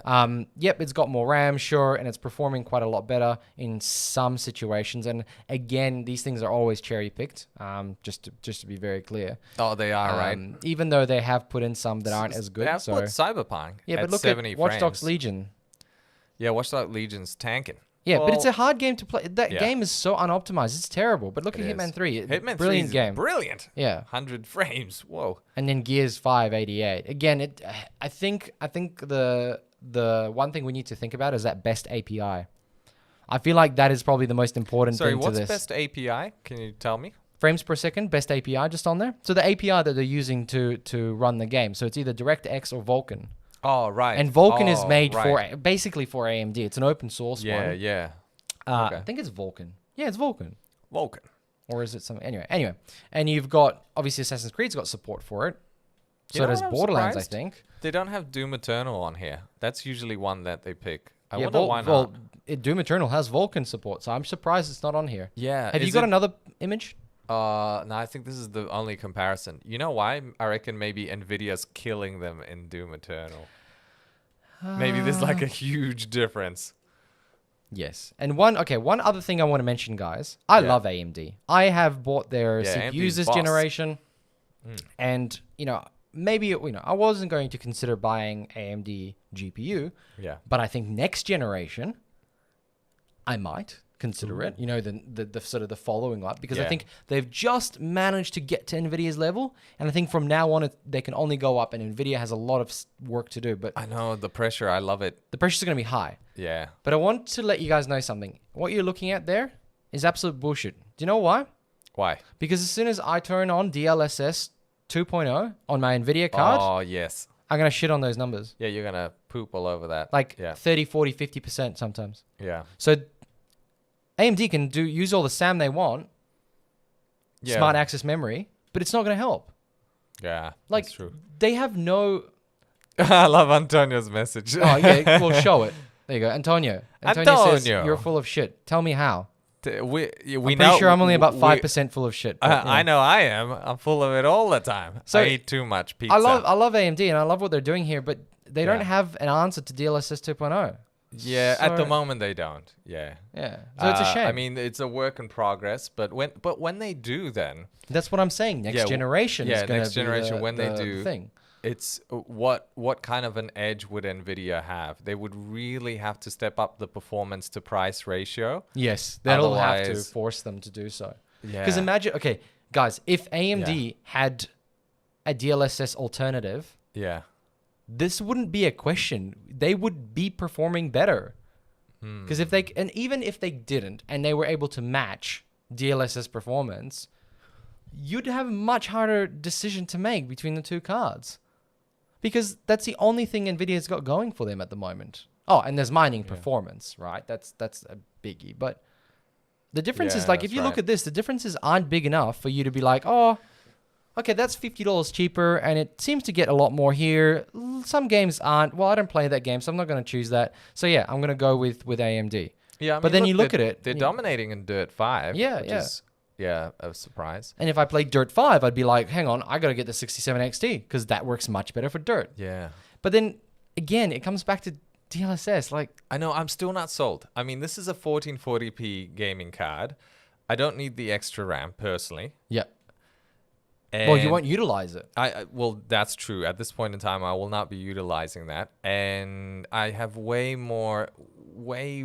S1: Yep, it's got more RAM, sure, and it's performing quite a lot better in some situations. And again, these things are always cherry picked. Just to be very clear.
S2: Oh, they are, right?
S1: Even though they have put in some that aren't as good.
S2: They have
S1: So
S2: put Cyberpunk
S1: yeah,
S2: at
S1: but look
S2: 70
S1: at Watch Dogs
S2: frames.
S1: Legion.
S2: Yeah, Watch Dogs Legion's tanking.
S1: Yeah, but it's
S2: Well,
S1: a hard game to play. That
S2: Yeah.
S1: game is so unoptimized. It's terrible. But look at
S2: It
S1: Hitman
S2: is.
S1: 3.
S2: Hitman 3
S1: Brilliant
S2: is
S1: game.
S2: brilliant.
S1: Yeah.
S2: 100 frames. Whoa.
S1: And then Gears 5 88. Again, I think the one thing we need to think about is that best API. I feel like that is probably the most important
S2: Sorry,
S1: thing to
S2: what's
S1: this.
S2: best API? Can you tell me?
S1: Frames per second, best API just on there. So the API that they're using to run the game. So it's either DirectX or Vulkan.
S2: Oh, right.
S1: And Vulkan is
S2: Oh,
S1: made
S2: right.
S1: for basically for AMD. It's an open source
S2: Yeah,
S1: one.
S2: yeah.
S1: I
S2: okay.
S1: think it's Vulkan. Yeah, it's Vulkan.
S2: Vulkan.
S1: Or is it something? Anyway. And you've got, obviously, Assassin's Creed's got support for it.
S2: You
S1: So
S2: know
S1: does
S2: what I'm
S1: Borderlands,
S2: surprised?
S1: I think.
S2: They don't have Doom Eternal on here. That's usually one that they pick. I
S1: Yeah,
S2: wonder why not.
S1: Well, Doom Eternal has Vulkan support, so I'm surprised it's not on here.
S2: Yeah.
S1: Have you
S2: is
S1: got
S2: it-
S1: another image?
S2: No, I think this is the only comparison. You know why? I reckon maybe Nvidia's killing them in Doom Eternal. Maybe there's like a huge difference.
S1: Yes. And one other thing I want to mention, guys. I
S2: Yeah.
S1: love AMD. I have bought their
S2: Yeah,
S1: CPUs
S2: AMD's
S1: this
S2: boss.
S1: generation. And, maybe, I wasn't going to consider buying AMD GPU,
S2: Yeah.
S1: but I think next generation, I might consider it. The sort of the following up, because I
S2: Yeah.
S1: think they've just managed to get to NVIDIA's level, and I think from now on they can only go up, and NVIDIA has a lot of work to do. But
S2: I know the pressure. I love it.
S1: the pressure's going to be high.
S2: Yeah.
S1: But I want to let you guys know something. What you're looking at there is absolute bullshit. Do you know why?
S2: Why?
S1: Because as soon as I turn on DLSS 2.0 on my NVIDIA card,
S2: Oh, yes.
S1: I'm going to shit on those numbers.
S2: Yeah, you're going to poop all over that.
S1: Like
S2: yeah.
S1: 30, 40, 50% sometimes.
S2: Yeah.
S1: So AMD can use all the SAM they want,
S2: Yeah.
S1: smart access memory, but it's not going to help.
S2: Yeah.
S1: Like,
S2: that's true.
S1: they have no...
S2: I love Antonio's message.
S1: Oh, yeah, well, show it. There you go. Antonio says,
S2: Antonio.
S1: you're full of shit. Tell me how.
S2: we
S1: I'm
S2: know,
S1: pretty sure I'm only about
S2: we-
S1: 5% full of shit. but,
S2: I know I am. I'm full of it all the time.
S1: So,
S2: I eat too much pizza.
S1: I love AMD and I love what they're doing here, but they don't
S2: Yeah.
S1: have an answer to DLSS 2.0.
S2: Yeah, at the
S1: So-
S2: moment they don't. Yeah.
S1: Yeah. So it's a shame.
S2: I mean, it's a work in progress, but when they do, then
S1: that's what I'm saying. Next
S2: Yeah,
S1: generation is
S2: yeah,
S1: going to be
S2: next generation,
S1: the,
S2: when they
S1: the
S2: do,
S1: thing.
S2: it's what kind of an edge would Nvidia have? They would really have to step up the performance to price ratio.
S1: Yes, that'll have to
S2: Otherwise-
S1: force them to do so.
S2: Yeah.
S1: Because imagine, okay, guys, if AMD had a DLSS alternative,
S2: Yeah.
S1: this wouldn't be a question. They would be performing better. Because even if they didn't, and they were able to match DLSS performance, you'd have a much harder decision to make between the two cards. Because that's the only thing NVIDIA's got going for them at the moment. Oh, and there's mining performance, right? That's a biggie. But the difference is,
S2: Yeah,
S1: like, if
S2: that's
S1: you look
S2: right.
S1: at this, the differences aren't big enough for you to be like, oh, okay, that's $50 cheaper, and it seems to get a lot more here. Some games aren't. Well, I don't play that game, so I'm not going to choose that. So yeah, I'm going to go with AMD.
S2: Yeah.
S1: But then you look
S2: they're-
S1: at it,
S2: They're
S1: you-
S2: dominating in Dirt 5.
S1: Yeah,
S2: which
S1: yeah.
S2: is, yeah, a surprise.
S1: And if I played Dirt 5, I'd be like, hang on, I got to get the 67 XT because that works much better for Dirt.
S2: Yeah.
S1: But then again, it comes back to DLSS. Like,
S2: I know, I'm still not sold. I mean, this is a 1440p gaming card. I don't need the extra RAM personally.
S1: yeah. Well, you
S2: And
S1: won't utilize it.
S2: well, that's true. At this point in time, I will not be utilizing that. And I have way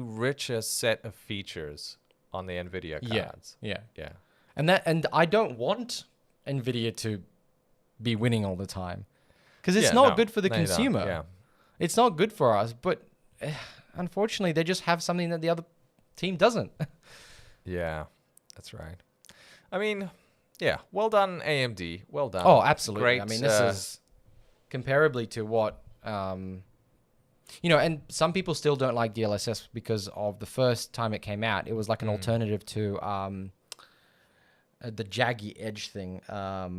S2: richer set of features on the NVIDIA cards.
S1: Yeah.
S2: Yeah.
S1: And I don't want NVIDIA to be winning all the time because it's
S2: Yeah,
S1: not
S2: no.
S1: good for the
S2: No, you don't.
S1: consumer.
S2: Yeah.
S1: It's not good for us, but unfortunately, they just have something that the other team doesn't.
S2: Yeah, that's right. I mean, yeah, well done, AMD. Well done.
S1: Oh, absolutely.
S2: Great,
S1: I mean, this is comparably to what, and some people still don't like DLSS because of the first time it came out. It was like an alternative to the Jaggy Edge thing. I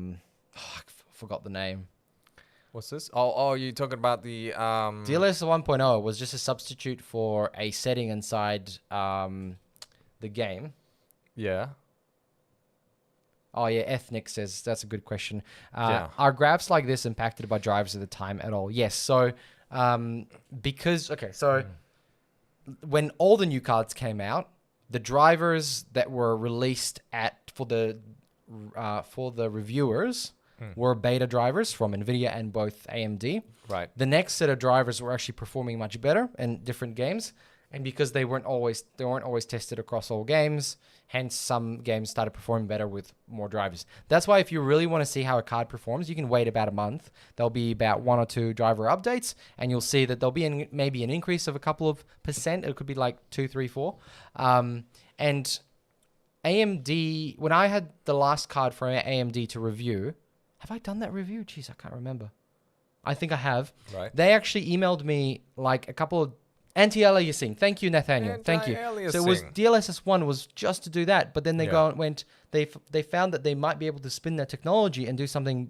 S1: forgot the name.
S2: What's this? Oh, you're talking about the
S1: DLSS 1.0 was just a substitute for a setting inside the game.
S2: Yeah.
S1: Oh yeah, Ethnic says that's a good question.
S2: Yeah.
S1: Are graphs like this impacted by drivers at the time at all? Yes. So when all the new cards came out, the drivers that were released for the reviewers were beta drivers from Nvidia and both AMD.
S2: Right.
S1: The next set of drivers were actually performing much better in different games, and because they weren't always tested across all games, hence some games started performing better with more drivers. That's why if you really want to see how a card performs, you can wait about a month. There'll be about 1 or 2 driver updates, and you'll see that there'll be maybe an increase of a couple of percent. It could be like 2, 3, 4. And AMD, when I had the last card for AMD to review, have I done that review? Jeez, I can't remember. I think I have.
S2: Right.
S1: They actually emailed me like a couple of anti-aliasing. Thank you, Nathaniel. Thank you. So it was DLSS 1 was just to do that, but then they they found that they might be able to spin their technology and do something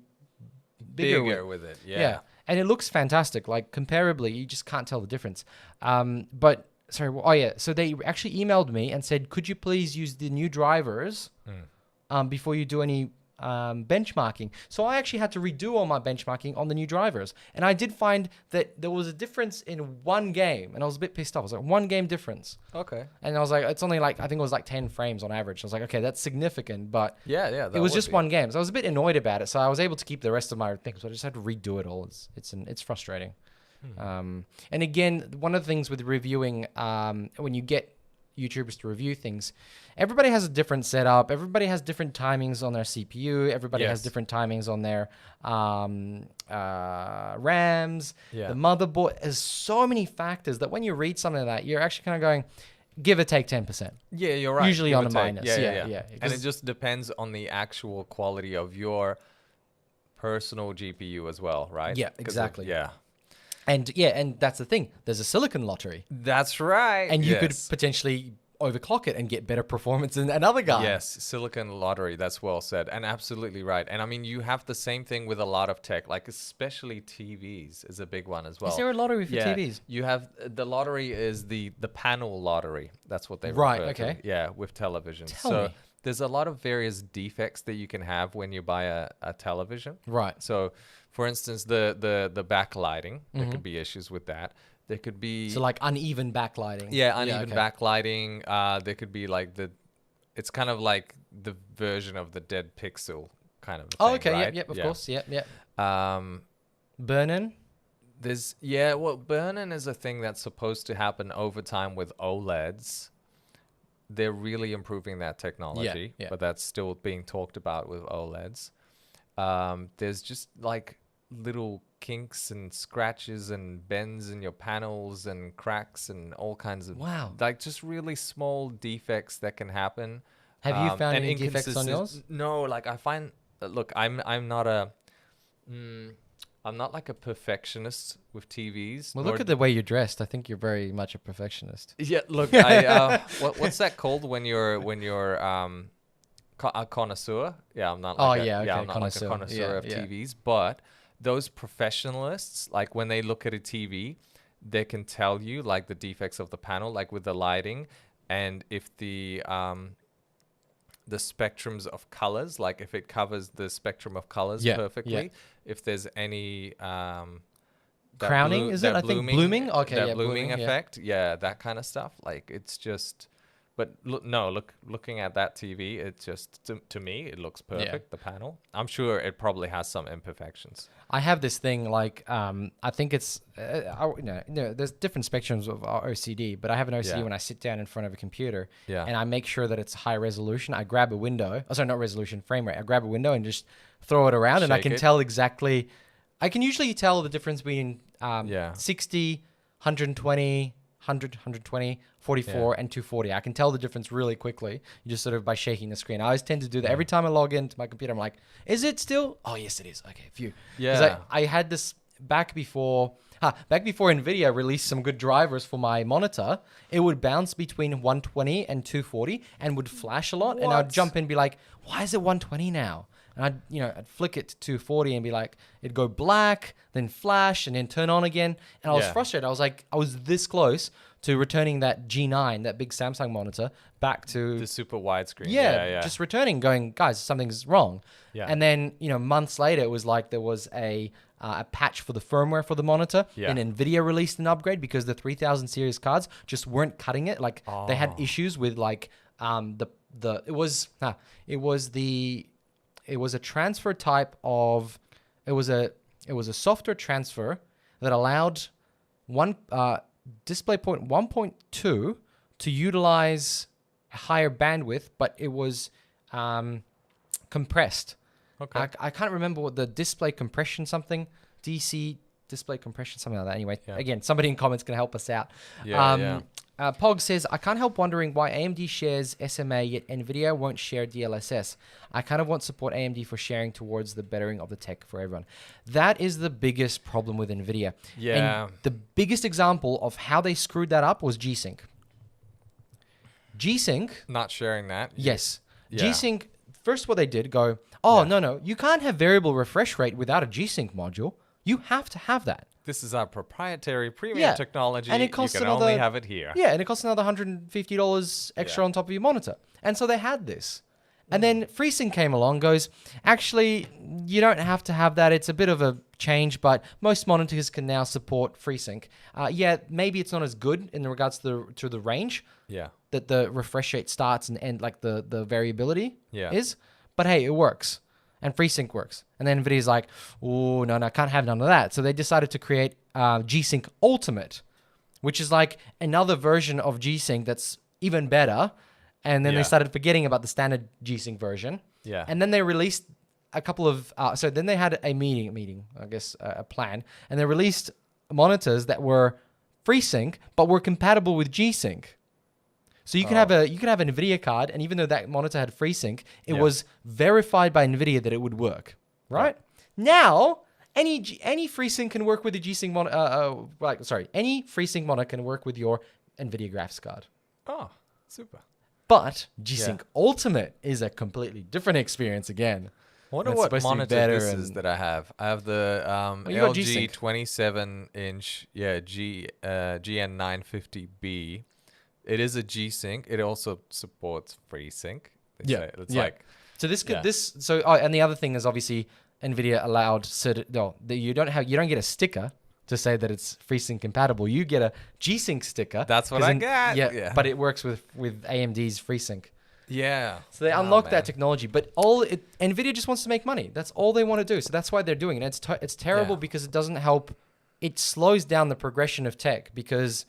S1: bigger
S2: with it. Yeah.
S1: And it looks fantastic. Like comparably, you just can't tell the difference. So they actually emailed me and said, could you please use the new drivers before you do any benchmarking? So I actually had to redo all my benchmarking on the new drivers, and I did find that there was a difference in one game, and I was a bit pissed off. I was like, 1 game difference.
S2: Okay.
S1: And I was like, it's only like, I think it was like 10 frames on average. I was like, okay, that's significant, but
S2: yeah,
S1: it was just 1 game. So I was a bit annoyed about it. So I was able to keep the rest of my things, so I just had to redo it all. It's frustrating. And again, one of the things with reviewing, when you get YouTubers to review things, everybody has a different setup. Everybody has different timings on their CPU. Everybody has different timings on their RAMs.
S2: Yeah.
S1: The motherboard. There's so many factors that when you read something like that, you're actually kind of going, give or take 10%.
S2: Yeah, you're right.
S1: Usually
S2: Give
S1: on
S2: or
S1: a
S2: take.
S1: minus. Yeah.
S2: And it just depends on the actual quality of your personal GPU as well, right?
S1: Yeah, exactly.
S2: Yeah.
S1: And that's the thing. There's a silicon lottery.
S2: That's right.
S1: And you could potentially overclock it and get better performance than another guy.
S2: Yes, silicon lottery. That's well said, and absolutely right. And I mean, you have the same thing with a lot of tech, like especially TVs is a big one as well.
S1: Is there a lottery for TVs?
S2: You have the lottery is the panel lottery. That's what they refer
S1: Right.
S2: to.
S1: Okay.
S2: Yeah, with television.
S1: Tell me.
S2: There's a lot of various defects that you can have when you buy a television.
S1: Right.
S2: So, for instance, the backlighting, there could be issues with that. There could be
S1: like uneven backlighting.
S2: Yeah, uneven backlighting. There could be like it's kind of like the version of the dead pixel kind of thing.
S1: Oh, okay.
S2: Right?
S1: Yep. Of course. Yep.
S2: Burn-in. Burn-in is a thing that's supposed to happen over time with OLEDs. They're really improving that technology, but that's still being talked about with OLEDs. There's just like little kinks and scratches and bends in your panels and cracks and all kinds of like just really small defects that can happen.
S1: Have you found any defects on yours?
S2: No, like I find look, I'm not like a perfectionist with TVs.
S1: Well, look at the way you're dressed. I think you're very much a perfectionist.
S2: Yeah, look, I what's that called when you're a connoisseur? Yeah, I'm not like I'm not like a connoisseur of TVs, but those professionalists, like when they look at a TV, they can tell you like the defects of the panel, like with the lighting, and if the spectrums of colors, like if it covers the spectrum of colors perfectly, if there's any
S1: crowning, is it? I think blooming. Okay,
S2: that blooming effect, that kind of stuff. Like it's just. But looking at that TV, it's just to me it looks perfect. Yeah. The panel. I'm sure it probably has some imperfections.
S1: I have this thing like I think it's there's different spectrums of OCD, but I have an OCD when I sit down in front of a computer and I make sure that it's high resolution. I grab a window. Oh, sorry, not resolution, frame rate. I grab a window and just throw it around, and I can tell exactly. I can usually tell the difference between 60, 120. 100, 120, 44, and 240. I can tell the difference really quickly, just sort of by shaking the screen. I always tend to do that. Every time I log into my computer, I'm like, is it still? Oh, yes, it is. Okay, phew. Yeah. I had this back before NVIDIA released some good drivers for my monitor. It would bounce between 120 and 240 and would flash a lot. And I'd jump in and be like, why is it 120 now? and I'd flick it to 240 and be like, it'd go black, then flash, and then turn on again. And I was frustrated. I was like, I was this close to returning that G9, that big Samsung monitor, back to
S2: The super widescreen.
S1: just returning, going, guys, something's wrong.
S2: Yeah.
S1: And then, months later, it was like there was a patch for the firmware for the monitor.
S2: Yeah.
S1: And NVIDIA released an upgrade because the 3000 series cards just weren't cutting it. Like they had issues with like it was a transfer type of it was a software transfer that allowed DisplayPort 1.2 to utilize a higher bandwidth, but it was compressed.
S2: Okay.
S1: I can't remember what the display compression something, DC display compression, something like that. Anyway, again, somebody in comments can help us out. Pog says, I can't help wondering why AMD shares SMA, yet NVIDIA won't share DLSS. I kind of want support AMD for sharing towards the bettering of the tech for everyone. That is the biggest problem with NVIDIA.
S2: Yeah.
S1: And the biggest example of how they screwed that up was G-Sync. G-Sync...
S2: Not sharing that.
S1: Yes.
S2: Yeah.
S1: G-Sync, first what they did, no, you can't have variable refresh rate without a G-Sync module. You have to have that.
S2: This is our proprietary premium technology.
S1: And it costs
S2: you can
S1: another,
S2: only have it here.
S1: Yeah, and it costs another $150 extra on top of your monitor. And so they had this. And then FreeSync came along, goes, actually, you don't have to have that. It's a bit of a change, but most monitors can now support FreeSync. Maybe it's not as good in regards to the range that the refresh rate starts and like the variability is. But hey, it works. And FreeSync works. And then NVIDIA's like, oh, no, I can't have none of that. So they decided to create G-Sync Ultimate, which is like another version of G-Sync that's even better. And then they started forgetting about the standard G-Sync version.
S2: Yeah.
S1: And then they released a couple of... so then they had a meeting, I guess, a plan. And they released monitors that were FreeSync, but were compatible with G-Sync. So you can have an NVIDIA card, and even though that monitor had FreeSync, it was verified by NVIDIA that it would work, right? Now, any FreeSync can work with the G-Sync monitor. Any FreeSync monitor can work with your NVIDIA graphics card.
S2: Oh, super.
S1: But G-Sync Ultimate is a completely different experience again.
S2: I wonder what monitor this is that I have. I have the LG 27-inch, GN950B. It is a G-Sync. It also supports FreeSync. It's like
S1: so this could and the other thing is obviously NVIDIA allowed you don't get a sticker to say that it's FreeSync compatible. You get a G-Sync sticker.
S2: That's what I got.
S1: Yeah, but it works with AMD's FreeSync.
S2: Yeah.
S1: So they unlocked that technology, but NVIDIA just wants to make money. That's all they want to do. So that's why they're doing it. It's terrible because it doesn't help. It slows down the progression of tech because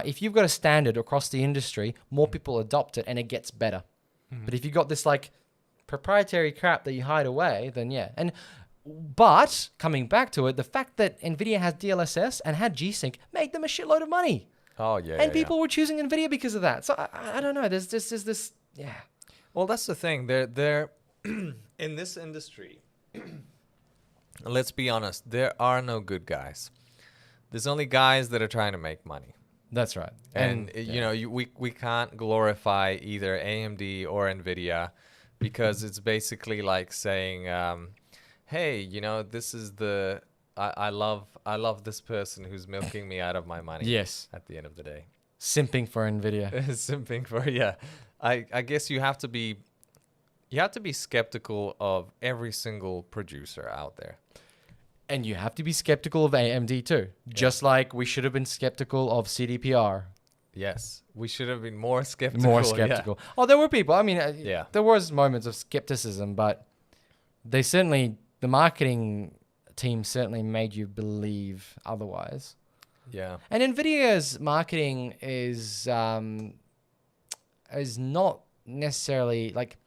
S1: if you've got a standard across the industry, more people adopt it and it gets better. But if you've got this like proprietary crap that you hide away, then But coming back to it, the fact that NVIDIA has DLSS and had G-Sync made them a shitload of money.
S2: Oh, yeah.
S1: And people were choosing NVIDIA because of that. So I don't know. There's this.
S2: Well, that's the thing. They're in this industry. Let's be honest. There are no good guys. There's only guys that are trying to make money.
S1: That's right.
S2: And we can't glorify either AMD or NVIDIA because it's basically like saying, hey, this is I love this person who's milking me out of my money.
S1: Yes.
S2: At the end of the day.
S1: Simping for NVIDIA.
S2: Simping for, I guess you have to be skeptical of every single producer out there.
S1: And you have to be skeptical of AMD too. Just like we should have been skeptical of CDPR.
S2: Yes. We should have been more skeptical. Yeah.
S1: Oh, there were people. I mean, there was moments of skepticism, but the marketing team certainly made you believe otherwise.
S2: Yeah.
S1: And NVIDIA's marketing is not necessarily like...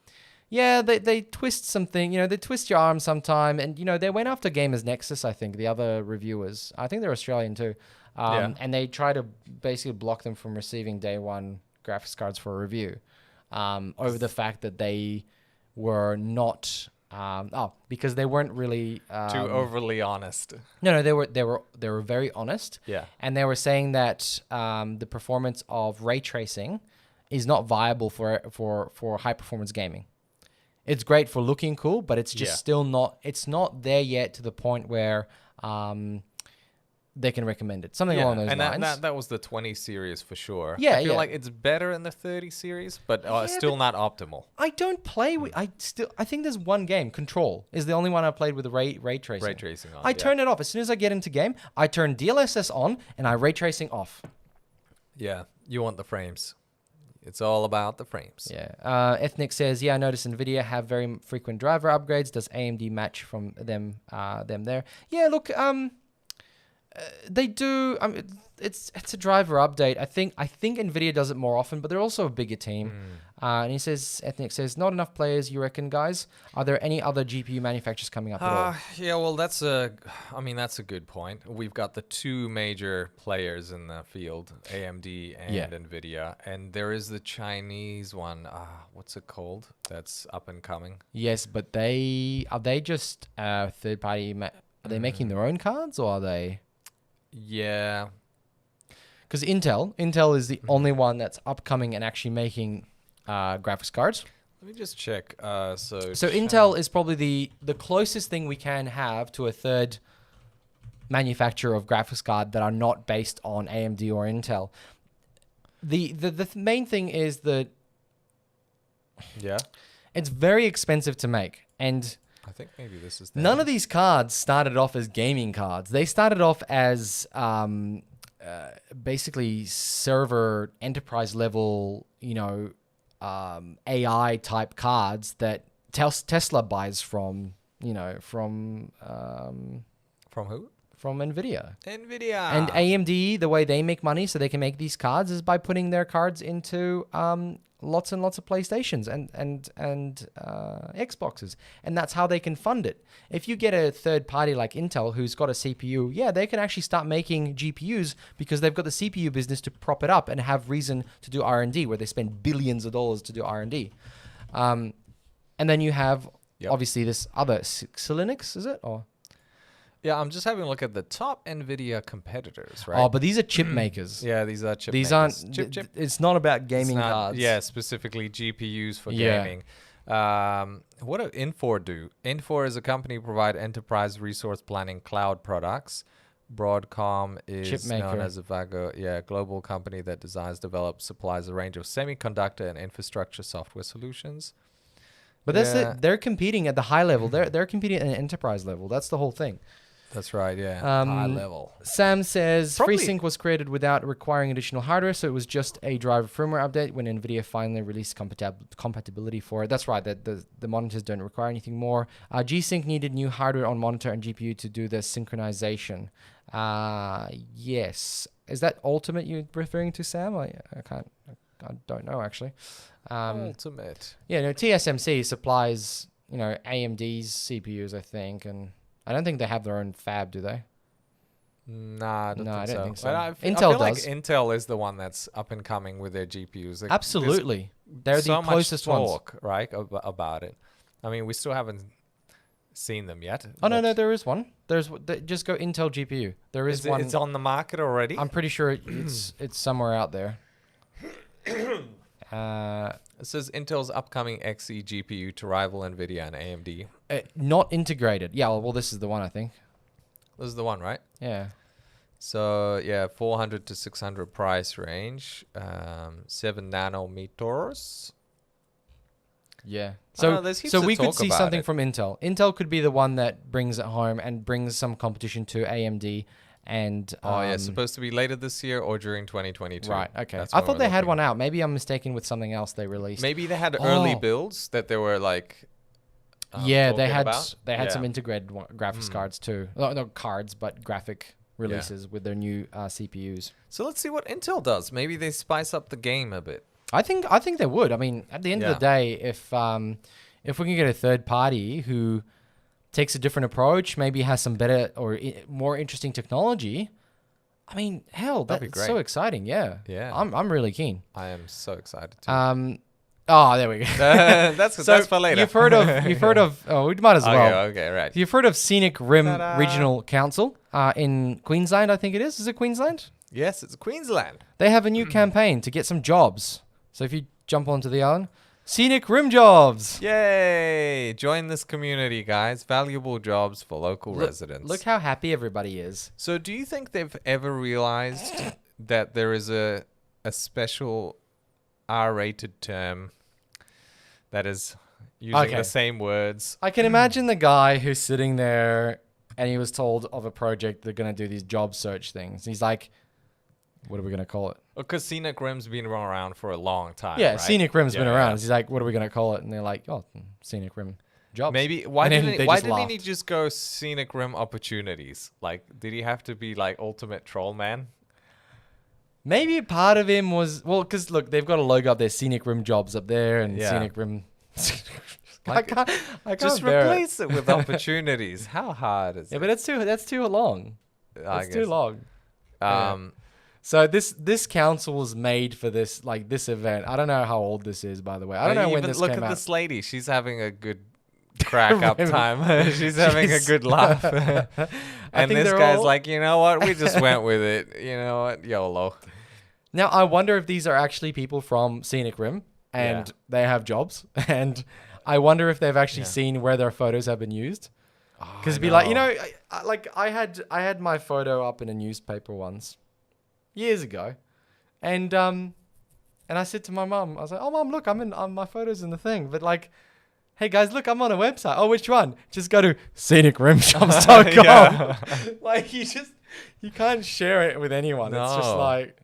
S1: Yeah, they twist something, they twist your arm sometime. And, they went after Gamers Nexus, I think, the other reviewers. I think they're Australian too. And they try to basically block them from receiving day one graphics cards for a review over the fact that they were not... because they weren't really...
S2: too overly honest.
S1: No, they were very honest.
S2: Yeah.
S1: And they were saying that the performance of ray tracing is not viable for high-performance gaming. It's great for looking cool, but it's just
S2: Yeah.
S1: still not. It's not there yet to the point where they can recommend it. Something along those
S2: and
S1: lines.
S2: that was the 20 series for sure.
S1: Yeah,
S2: I feel
S1: yeah.
S2: like it's better in the 30 series, but
S1: Yeah,
S2: still not optimal.
S1: I don't play with. I think there's one game. Control is the only one I played with the ray tracing.
S2: Ray tracing on.
S1: I turn it off as soon as I get into game. I turn DLSS on and I ray tracing off.
S2: Yeah, you want the frames. It's all about the frames.
S1: Yeah. Ethnic says, yeah, I noticed NVIDIA have very frequent driver upgrades. Does AMD match from them there? Yeah, look, they do. It's a driver update. I think NVIDIA does it more often, but they're also a bigger team. And he says, Ethnic says, not enough players, you reckon, guys? Are there any other GPU manufacturers coming up at all?
S2: Yeah, well, that's a good point. We've got the two major players in the field, AMD and NVIDIA, and there is the Chinese one. What's it called? That's up and coming.
S1: Yes, but are they just third party? Are they making their own cards, or are they?
S2: Yeah.
S1: Because Intel is the only one that's upcoming and actually making graphics cards.
S2: Let me just check. So
S1: Intel is probably the closest thing we can have to a third manufacturer of graphics card that are not based on AMD or Intel. The main thing is that it's very expensive to make, and
S2: I think maybe this is
S1: none of these cards started off as gaming cards. They started off as basically server enterprise level, AI type cards that Tesla buys from
S2: from who?
S1: From NVIDIA.
S2: NVIDIA.
S1: And AMD, the way they make money so they can make these cards is by putting their cards into lots and lots of PlayStations and Xboxes. And that's how they can fund it. If you get a third party like Intel who's got a CPU, yeah, they can actually start making GPUs because they've got the CPU business to prop it up and have reason to do R&D, where they spend billions of dollars to do R&D. And then you have obviously this other Xilinx, is it? Or
S2: yeah, I'm just having a look at the top NVIDIA competitors, right?
S1: Oh, but these are chip makers.
S2: Yeah, these are chip
S1: These
S2: makers.
S1: aren't.
S2: Chip.
S1: It's not about gaming
S2: It's not-
S1: cards.
S2: Yeah, specifically GPUs for
S1: Yeah.
S2: gaming. What do Infor do? Infor is a company who provide enterprise resource planning cloud products. Broadcom is
S1: Chip
S2: known
S1: maker.
S2: as a global company that designs, develops, supplies a range of semiconductor and infrastructure software solutions.
S1: But that's it. They're competing at the high level. They're competing at an enterprise level. That's the whole thing.
S2: That's right, yeah.
S1: Um,
S2: High level.
S1: Sam says
S2: Probably-
S1: FreeSync was created without requiring additional hardware, so it was just a driver firmware update when NVIDIA finally released compatibility for it. That's right, that the monitors don't require anything more. G-Sync needed new hardware on monitor and GPU to do the synchronization. Yes. Is that Ultimate you're referring to, Sam? I don't know, actually.
S2: Ultimate.
S1: Yeah, no, TSMC supplies, AMD's CPUs, I think, and I don't think they have their own fab, do they?
S2: Nah, I don't think so.
S1: so.
S2: But I
S1: Intel
S2: feel
S1: does.
S2: like Intel is the one that's up and coming with their GPUs. Like,
S1: Absolutely. They're
S2: there's
S1: the
S2: so
S1: closest
S2: much
S1: ones.
S2: talk, right, about it. I mean, we still haven't seen them yet.
S1: Oh, no,
S2: but
S1: there is one. Just go Intel GPU. There is one.
S2: It's on the market already.
S1: I'm pretty sure it's somewhere out there.
S2: It says Intel's upcoming Xe GPU to rival NVIDIA and AMD.
S1: Not integrated. Yeah, well, this is the one, I think.
S2: This is the one, right?
S1: Yeah.
S2: So yeah, 400 to 600 price range, 7 nanometers.
S1: Yeah.
S2: there's heaps
S1: So
S2: of
S1: we could
S2: talk
S1: see
S2: about
S1: something
S2: it.
S1: from Intel. Intel could be the one that brings it home and brings some competition to AMD. And
S2: It's supposed to be later this year or during 2022.
S1: right. Okay.
S2: That's
S1: I
S2: when
S1: thought
S2: we're
S1: they had
S2: looking.
S1: one out. Maybe I'm mistaken with something else they released.
S2: Maybe they had early
S1: Oh.
S2: builds that they were like.
S1: Yeah, they
S2: talking
S1: had
S2: about.
S1: some integrated graphics cards too. No cards, but graphic releases with their new CPUs.
S2: So let's see what Intel does. Maybe they spice up the game a bit.
S1: I think they would. I mean, at the end of the day, if we can get a third party who takes a different approach, maybe has some better or more interesting technology, I mean, hell,
S2: That'd be
S1: that's so
S2: great.
S1: exciting. Yeah.
S2: Yeah.
S1: I'm really keen.
S2: I am so excited too.
S1: Oh, there we go.
S2: That's for later.
S1: You've heard of. Oh, we might as well.
S2: Okay, right.
S1: You've heard of Scenic Rim
S2: Ta-da.
S1: Regional Council in Queensland, I think it is. Is it Queensland?
S2: Yes, it's Queensland.
S1: They have a new campaign to get some jobs. So if you jump onto the island, Scenic rim jobs.
S2: Yay! Join this community, guys. Valuable jobs for local residents.
S1: Look how happy everybody is.
S2: So, do you think they've ever realized that there is a special R-rated term that is using the same words?
S1: I can imagine the guy who's sitting there and he was told of a project they're going to do these job search things. He's like, what are we going to call it?
S2: Because Scenic Rim's been around for a long time.
S1: Yeah,
S2: right?
S1: Scenic Rim's been around.
S2: Yeah.
S1: He's like, what are we going to call it? And they're like, oh, Scenic Rim jobs.
S2: Maybe why
S1: And then
S2: didn't
S1: they
S2: why
S1: just
S2: didn't he
S1: laughed.
S2: just go Scenic Rim opportunities? Like, did he have to be like ultimate troll man?
S1: Maybe part of him was, well, because look, they've got a logo up there, Scenic Rim jobs up there, and
S2: Yeah.
S1: Scenic Rim.
S2: Like,
S1: I can't
S2: Just
S1: bear
S2: replace it with opportunities. How hard is
S1: Yeah,
S2: it?
S1: but that's too long.
S2: I
S1: It's too
S2: guess.
S1: long.
S2: Um,
S1: So this council was made for this event. I don't know how old this is, by the way. I don't know when
S2: even
S1: this
S2: look
S1: came
S2: at
S1: out.
S2: this lady. She's having a good crack up
S1: Really?
S2: time. She's having a good laugh. And
S1: think
S2: this
S1: they're
S2: guy's
S1: all-
S2: like, you know what? We just went with it. You know what? YOLO.
S1: Now I wonder if these are actually people from Scenic Rim and
S2: Yeah.
S1: they have jobs, and I wonder if they've actually
S2: Yeah.
S1: seen where their photos have been used. Because
S2: I
S1: it'd be like, you know, I had my photo up in a newspaper once, years ago, and I said to my mum, I was like, oh mum, look, my photo's in the thing, but like, hey guys, look, I'm on a website. Oh, which one? Just go to scenicrimshops.com.
S2: Yeah.
S1: Like you can't share it with anyone. It's just
S2: No.
S1: like,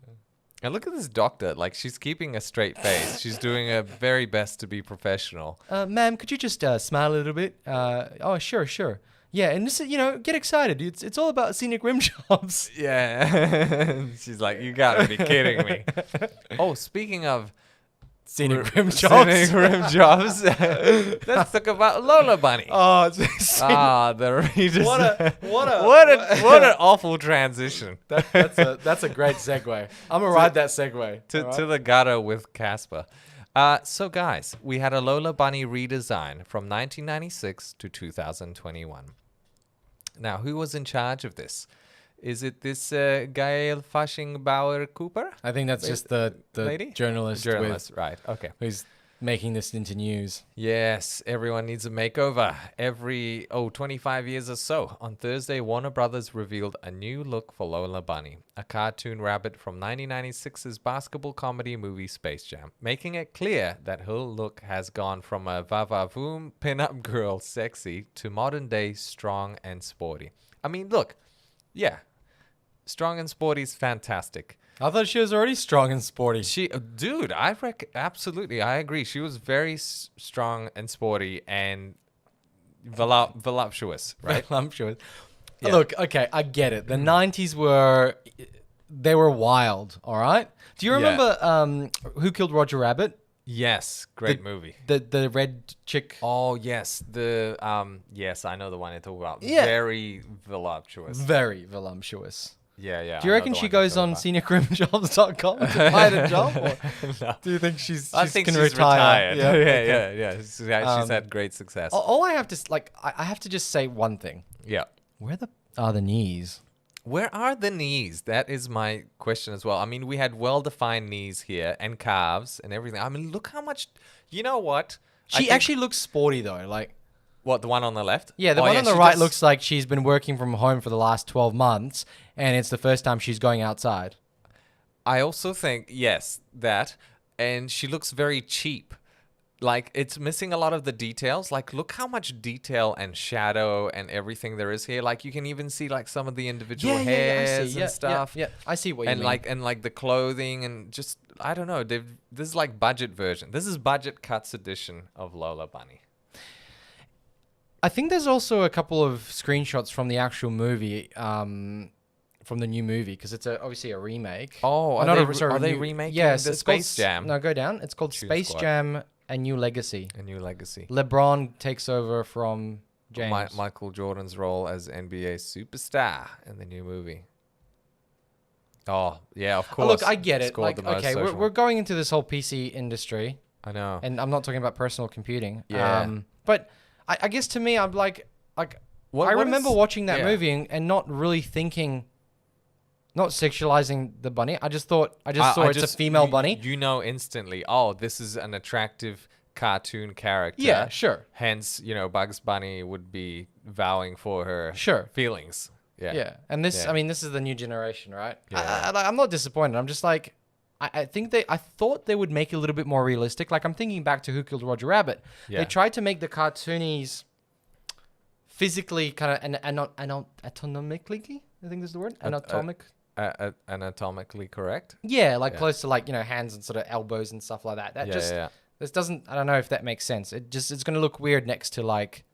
S2: And look at this doctor. Like, she's keeping a straight face. She's doing her very best to be professional.
S1: ma'am, could you just smile a little bit? Oh, sure. Yeah, and this is, get excited. It's all about Scenic Rim jobs.
S2: Yeah. She's like, you gotta be kidding me. Oh, speaking of
S1: Scenic Rim jobs.
S2: Scenic Rim jobs, let's talk about Lola Bunny.
S1: Oh,
S2: The redesign.
S1: what
S2: What an awful transition
S1: that's a great segue. I'm gonna ride that segue.
S2: to the gutter with Casper. So guys, we had a Lola Bunny redesign from 1996 to 2021. Now, who was in charge of this? Is it this Gail Fasching-Bauer Cooper?
S1: I think that's just the
S2: lady?
S1: journalist,
S2: Right, okay.
S1: who's making this into news.
S2: Yes, everyone needs a makeover. Every 25 years or so. On Thursday, Warner Brothers revealed a new look for Lola Bunny, a cartoon rabbit from 1996's basketball comedy movie Space Jam, making it clear that her look has gone from a va-va-voom pin-up girl sexy to modern-day strong and sporty. I mean, look, yeah, strong and sporty is fantastic.
S1: I thought she was already strong and sporty.
S2: Dude, absolutely, I agree. She was very strong and sporty and voluptuous, right?
S1: I'm sure.
S2: Yeah.
S1: Look, okay, I get it. The 90s were wild, all right? Do you
S2: Yeah.
S1: remember Who Killed Roger Rabbit?
S2: Yes, great movie.
S1: The red chick.
S2: Oh yes, yes, I know the one you're talking about.
S1: Yeah.
S2: Very voluptuous.
S1: Very voluptuous.
S2: Yeah.
S1: Do you reckon she goes on scenicrimjobs.com to find a job? Or
S2: No.
S1: do you think she's
S2: I think
S1: can
S2: she's
S1: retire?
S2: retired.
S1: Yeah,
S2: Yeah.
S1: okay.
S2: She's had great success.
S1: All I have to I have to just say one thing.
S2: Yeah.
S1: Where are the knees?
S2: Where are the knees? That is my question as well. I mean, we had well-defined knees here and calves and everything. I mean, look how much. You know what? I
S1: She
S2: think-
S1: actually looks sporty though. Like,
S2: What, the one on the left?
S1: yeah, the
S2: Oh,
S1: one on the
S2: she
S1: right
S2: does-
S1: looks like she's been working from home for the last 12 months, and it's the first time she's going outside.
S2: I also think, yes, that. And she looks very cheap. Like, it's missing a lot of the details. Like, look how much detail and shadow and everything there is here. Like, you can even see, like, some of the individual hairs and stuff.
S1: Yeah, I see what you
S2: And
S1: mean.
S2: like the clothing and just, I don't know. This is like budget version. This is budget cuts edition of Lola Bunny.
S1: I think there's also a couple of screenshots from the actual movie, from the new movie, because it's obviously a remake.
S2: Oh, are they remaking
S1: yes,
S2: the
S1: it's called
S2: Space Jam?
S1: No, go down. It's called
S2: Choose
S1: Space
S2: Squad.
S1: Jam: A New Legacy.
S2: A New Legacy.
S1: LeBron takes over from James.
S2: Michael Jordan's role as NBA superstar in the new movie. Oh, yeah, of
S1: Oh,
S2: course.
S1: look, I get it.
S2: Scored
S1: Like,
S2: the most
S1: okay,
S2: social.
S1: we're going into this whole PC industry,
S2: I know.
S1: and I'm not talking about personal computing.
S2: Yeah.
S1: But I guess to me, I'm like,
S2: What
S1: I remember
S2: is-
S1: watching that
S2: yeah.
S1: movie and not really thinking, not sexualizing the bunny. I just saw it's a female bunny.
S2: You know instantly, oh, this is an attractive cartoon character.
S1: Yeah, sure.
S2: Hence, Bugs Bunny would be vowing for her
S1: Sure.
S2: feelings. Yeah.
S1: Yeah. And this,
S2: Yeah.
S1: I mean, this is the new generation, right?
S2: Yeah.
S1: I'm not disappointed. I'm just like, I thought they would make it a little bit more realistic. Like, I'm thinking back to Who Killed Roger Rabbit.
S2: Yeah.
S1: They tried to make the cartoonies physically kind of anatomically, I think is the word.
S2: Anatomically correct.
S1: Yeah, like close to like, hands and sort of elbows and stuff like that. This doesn't, I don't know if that makes sense. It's going to look weird next to like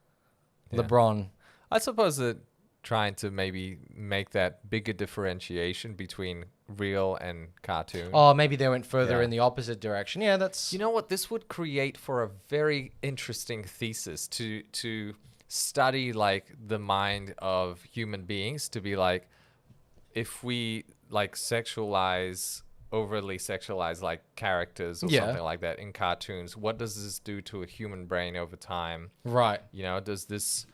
S1: LeBron.
S2: I suppose that trying to maybe make that bigger differentiation between real and cartoon.
S1: Oh, maybe they went further in the opposite direction. Yeah, that's...
S2: You know what? This would create for a very interesting thesis to study like the mind of human beings, to be like, if we like overly sexualize like characters or something like that in cartoons, what does this do to a human brain over time?
S1: Right.
S2: Does this...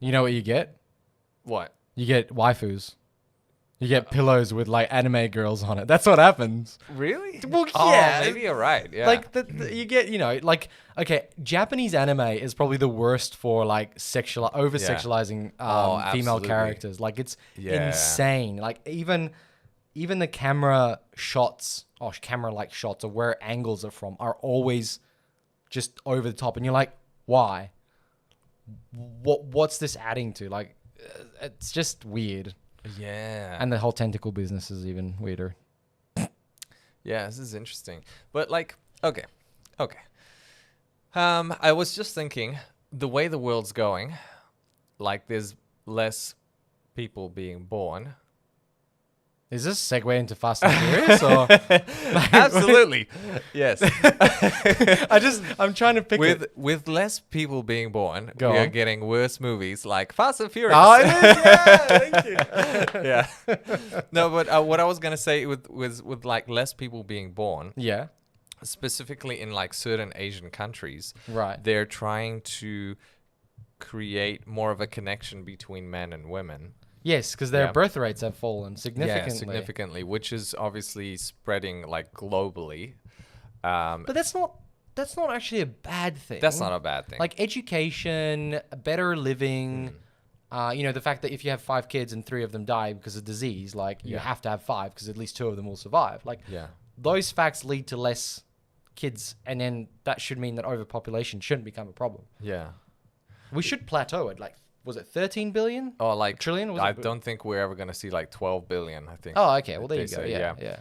S1: You know what you get?
S2: What?
S1: You get waifus. You get pillows with like anime girls on it. That's what happens.
S2: Really?
S1: Well,
S2: Oh,
S1: yeah.
S2: maybe you're right. Yeah.
S1: Like you get, like, okay, Japanese anime is probably the worst for like over sexualizing female
S2: absolutely.
S1: characters. Like it's
S2: Yeah.
S1: insane. Like even the camera shots, camera-like shots of where angles are from are always just over the top, and you're like, why? What's this adding to? Like, it's just weird.
S2: Yeah.
S1: And the whole tentacle business is even weirder.
S2: Yeah, this is interesting. But like, okay. I was just thinking, the way the world's going, like there's less people being born.
S1: Is this segue into Fast and Furious or?
S2: Absolutely. Yes.
S1: I'm trying to pick
S2: with less people being born,
S1: Go
S2: we are
S1: on.
S2: getting worse movies like Fast and Furious.
S1: Oh, it is. Yeah, thank you.
S2: Yeah. No, but what I was gonna say with like less people being born,
S1: Yeah.
S2: specifically in like certain Asian countries,
S1: Right.
S2: they're trying to create more of a connection between men and women.
S1: Yes, because their
S2: Yeah.
S1: birth rates have fallen significantly.
S2: Yeah, significantly, which is obviously spreading like globally.
S1: But that's not actually a bad thing.
S2: That's not a bad thing.
S1: Like education, better living. The fact that if you have 5 kids and 3 of them die because of disease, like you have to have 5 because at least 2 of them will survive. Like those facts lead to less kids, and then that should mean that overpopulation shouldn't become a problem.
S2: Yeah.
S1: We should plateau at like, was it 13 billion?
S2: Or like
S1: Trillion? Was
S2: I
S1: it?
S2: don't think we're ever gonna see like 12 billion. I think.
S1: Oh, okay. Well, there
S2: they
S1: you go.
S2: say,
S1: Yeah.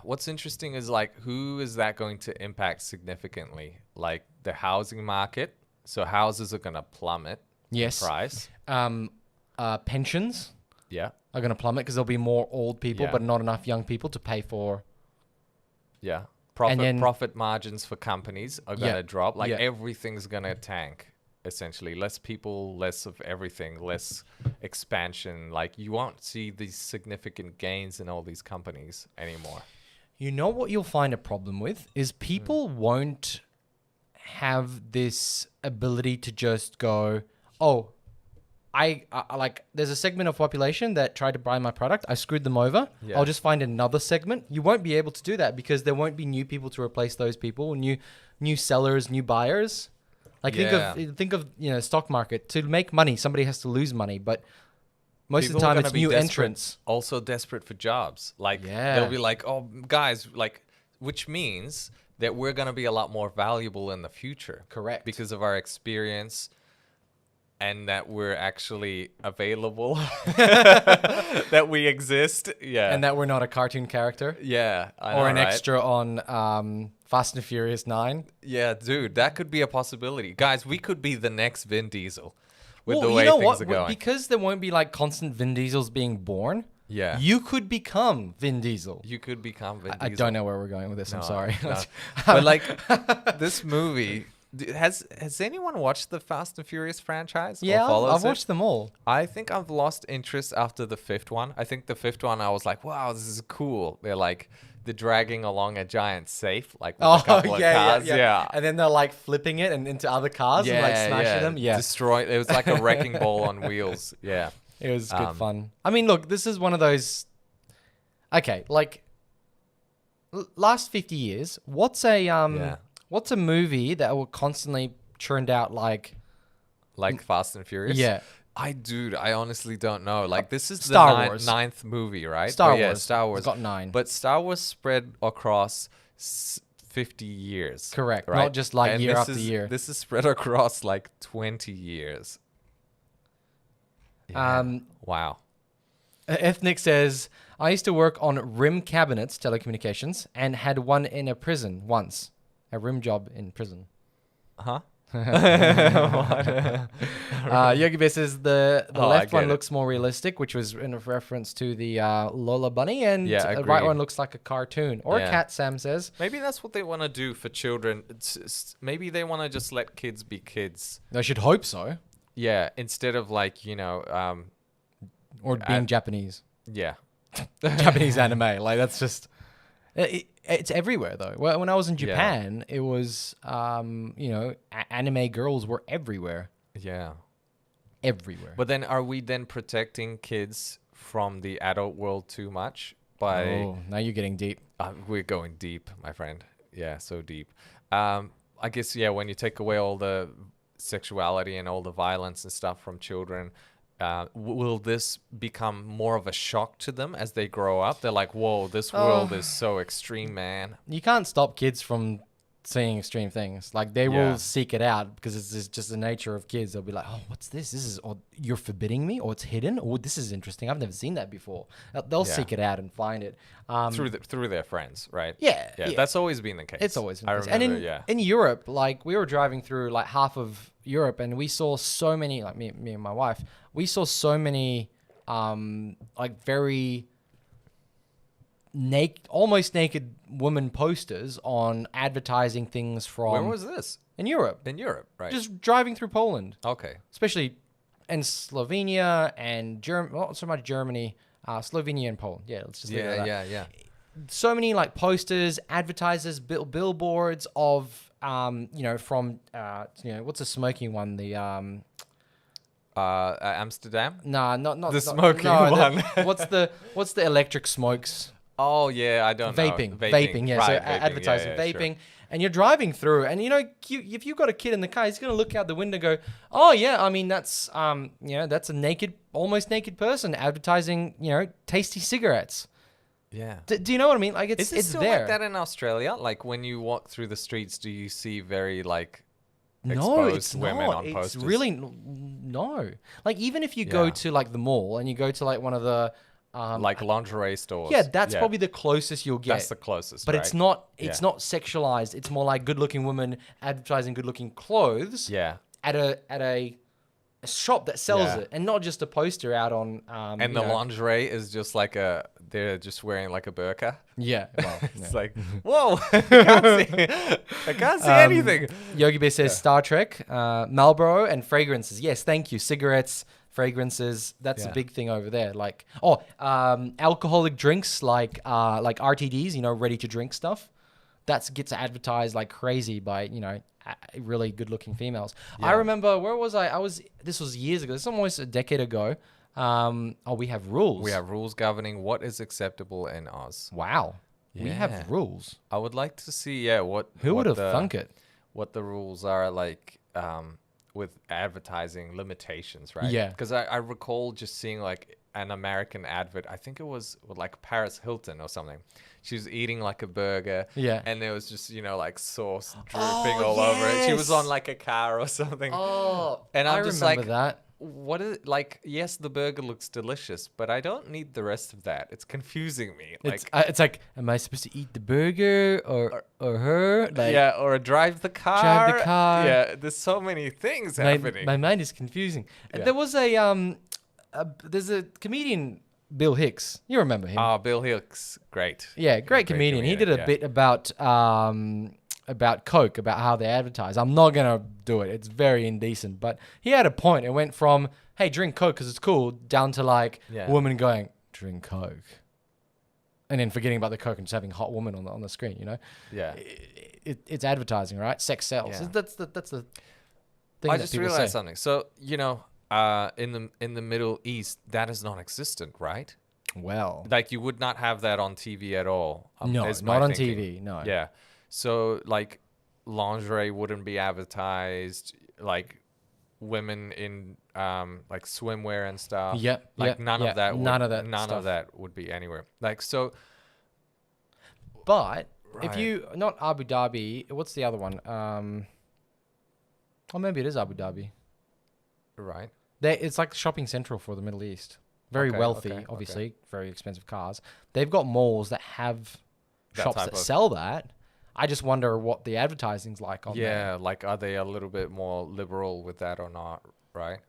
S2: What's interesting is like, who is that going to impact significantly? Like the housing market. So houses are gonna plummet
S1: Yes.
S2: in price.
S1: Pensions
S2: Yeah.
S1: are going to plummet because there'll be more old people,
S2: Yeah.
S1: but not enough young people to pay for.
S2: Yeah.
S1: then-
S2: Profit margins for companies are gonna drop. Like
S1: Yeah.
S2: everything's gonna tank. Essentially, less people, less of everything, less expansion. Like you won't see these significant gains in all these companies anymore.
S1: You know what you'll find a problem with is people won't have this ability to just go, oh, I like, there's a segment of population that tried to buy my product. I screwed them over.
S2: Yeah.
S1: I'll just find another segment. You won't be able to do that because there won't be new people to replace those people, new sellers, new buyers. Like think of stock market. To make money, somebody has to lose money, but most
S2: People
S1: of the
S2: are
S1: time
S2: gonna
S1: it's
S2: be
S1: new
S2: desperate,
S1: entrants.
S2: also desperate for jobs. Like
S1: Yeah.
S2: they'll be like, oh, guys, like, which means that we're gonna be a lot more valuable in the future.
S1: Correct.
S2: Because of our experience. And that we're actually available, that we exist. Yeah.
S1: And that we're not a cartoon character
S2: yeah. I know,
S1: or an
S2: right?
S1: extra on Fast and Furious 9.
S2: Yeah, dude, that could be a possibility. Guys, we could be the next Vin Diesel with
S1: Well,
S2: the way
S1: you know
S2: things
S1: what?
S2: are going.
S1: Because there won't be like constant Vin Diesels being born.
S2: Yeah.
S1: You could become Vin Diesel.
S2: You could become Vin Diesel.
S1: I don't know where we're going with this. I'm
S2: No,
S1: sorry.
S2: no. But like this movie, has anyone watched the Fast and Furious franchise?
S1: Yeah,
S2: or follows
S1: I've watched them all.
S2: I think I've lost interest after the 5th one. I think the 5th one, I was like, wow, this is cool. They're like, they're dragging along a giant safe, like with a couple of cars. Yeah.
S1: And then they're like flipping it and into other cars and like smashing them. Yeah.
S2: Destroy. It was like a wrecking ball on wheels. Yeah.
S1: It was good fun. I mean, look, this is one of those. Okay, like last 50 years, what's a What's a movie that will constantly churned out like
S2: Fast and Furious.
S1: Yeah.
S2: I honestly don't know. Like this is
S1: Star
S2: the
S1: Wars.
S2: ninth movie, right?
S1: Star
S2: But yeah,
S1: Wars.
S2: Star Wars.
S1: It's got 9.
S2: But Star Wars spread across 50 years.
S1: Correct.
S2: Right?
S1: Not just like
S2: And
S1: year
S2: this
S1: after
S2: is-
S1: year.
S2: This is spread across like 20 years. Yeah. Wow.
S1: Ethnic says, I used to work on rim cabinets, telecommunications, and had one in a prison once. A rim job in prison.
S2: Huh?
S1: Yogi Bear says the
S2: Oh, I
S1: left
S2: get
S1: one
S2: it.
S1: looks more realistic, which was in a reference to the Lola Bunny, and
S2: Yeah,
S1: the right
S2: agreed.
S1: one looks like a cartoon. Or a
S2: Yeah.
S1: cat, Sam says.
S2: Maybe that's what they want to do for children. Maybe they want to just let kids be kids.
S1: I should hope so.
S2: Yeah, instead of like,
S1: Or being Japanese.
S2: yeah.
S1: Japanese anime. Like, that's just... It's everywhere, though. Well, when I was in
S2: Yeah.
S1: Japan, it was, anime girls were everywhere.
S2: Yeah.
S1: Everywhere.
S2: But then are we then protecting kids from the adult world too much by
S1: Oh, now you're getting deep.
S2: we're going deep, my friend. Yeah, so deep. I guess when you take away all the sexuality and all the violence and stuff from children, will this become more of a shock to them as they grow up? They're like, "Whoa, this world is so extreme, man."
S1: You can't stop kids from seeing extreme things. Like, they
S2: Yeah.
S1: will seek it out because it's just the nature of kids. They'll be like, oh, what's this? This is, or you're forbidding me, or it's hidden, or this is interesting. I've never seen that before. They'll
S2: Yeah.
S1: seek it out and find it.
S2: Through their friends, right?
S1: Yeah,
S2: Yeah,
S1: yeah.
S2: that's always been the case.
S1: It's always been
S2: I
S1: the case.
S2: remember,
S1: And in Europe, like, we were driving through like half of Europe, and we saw so many, like me and my wife, we saw so many like very almost naked woman posters on advertising things from
S2: Where was this?
S1: in Europe.
S2: In Europe, right?
S1: Just driving through Poland,
S2: Okay.
S1: especially in Slovenia and not so much Germany, Slovenia and Poland. Yeah, let's just leave it at that.
S2: Yeah.
S1: So many like posters, advertisers, billboards of from what's the smoking one? The
S2: Amsterdam?
S1: not
S2: The smoking one.
S1: What's the electric smokes?
S2: Oh, yeah, I don't know.
S1: Vaping, yeah. So
S2: Right, vaping.
S1: advertising
S2: Yeah,
S1: vaping,
S2: sure.
S1: and you're driving through, and if you've got a kid in the car, he's gonna look out the window, and go, oh yeah, I mean that's that's a almost naked person advertising tasty cigarettes.
S2: Yeah.
S1: Do you know what I mean? Like
S2: Is it
S1: it's
S2: still
S1: there.
S2: like that in Australia? Like when you walk through the streets, do you see very like
S1: No,
S2: exposed
S1: it's
S2: women
S1: not.
S2: on
S1: It's
S2: posters?
S1: really no. Like even if you go
S2: Yeah.
S1: to like the mall and you go to like one of the
S2: like lingerie stores.
S1: yeah, that's probably the closest you'll get.
S2: that's the closest.
S1: But
S2: right?
S1: it's not. It's
S2: Yeah.
S1: not sexualized. It's more like good-looking women advertising good-looking clothes
S2: Yeah.
S1: at a shop that sells
S2: Yeah.
S1: it, and not just a poster out on.
S2: And the lingerie is just like they're just wearing like a burqa.
S1: Yeah. Well,
S2: It's like, whoa, I can't see anything.
S1: Yogi Bear says Star Trek, Marlboro, and fragrances. Yes, thank you. Cigarettes, fragrances. That's a
S2: Yeah.
S1: big thing over there. Like alcoholic drinks, like RTDs. Ready to drink stuff. That gets advertised like crazy by really good looking females. I
S2: Yeah.
S1: remember where was I? This was years ago. This is almost a decade ago. We have rules.
S2: We have rules governing what is acceptable in Oz.
S1: Wow. We
S2: Yeah.
S1: have rules.
S2: I would like to see, what
S1: Who would have
S2: the-
S1: thunk it?
S2: what the rules are like with advertising limitations, right?
S1: Yeah.
S2: Because I recall just seeing like an American advert. I think it was with like Paris Hilton or something. She was eating like a burger.
S1: Yeah.
S2: And there was just, like sauce dripping all over it. She was
S1: yes.
S2: on like a car or something.
S1: Oh,
S2: And I'm
S1: I
S2: just
S1: remember
S2: like,
S1: that.
S2: what is like, yes, the burger looks delicious, but I don't need the rest of that. It's confusing me.
S1: It's like, am I supposed to eat the burger or her? Like,
S2: yeah, or drive the car.
S1: Drive the car.
S2: Yeah, there's so many things happening.
S1: my mind is confusing.
S2: Yeah.
S1: There was there's a comedian, Bill Hicks. You remember him?
S2: Bill Hicks, great.
S1: Yeah, great comedian. He did a bit about Coke, about how they advertise. I'm not gonna do it. It's very indecent. But he had a point. It went from, hey, drink Coke because it's cool, down to like
S2: Yeah.
S1: a woman going, drink Coke, and then forgetting about the Coke and just having hot woman on the screen.
S2: Yeah.
S1: It's advertising, right? Sex sells.
S2: Yeah.
S1: That's the thing.
S2: I
S1: that
S2: just
S1: people
S2: realized
S1: say.
S2: something. So, in the Middle East, that is non-existent, right?
S1: Well,
S2: Like you would not have that on TV at all.
S1: no,
S2: is
S1: not
S2: my
S1: on
S2: thinking.
S1: TV. No.
S2: Yeah. So like lingerie wouldn't be advertised, like women in like swimwear and stuff.
S1: Yep,
S2: Like
S1: yep,
S2: none
S1: yep.
S2: of that.
S1: None of that
S2: None
S1: stuff.
S2: of that would be anywhere. Like so.
S1: But if
S2: Right.
S1: you not Abu Dhabi, what's the other one? Or maybe it is Abu Dhabi.
S2: Right.
S1: It's like shopping central for the Middle East. Very
S2: Okay,
S1: wealthy,
S2: okay,
S1: obviously, very expensive cars. They've got malls that have
S2: That
S1: shops
S2: type
S1: that
S2: of-
S1: sell that. I just wonder what the advertising's like on
S2: Yeah.
S1: there.
S2: Like, are they a little bit more liberal with that or not? Right.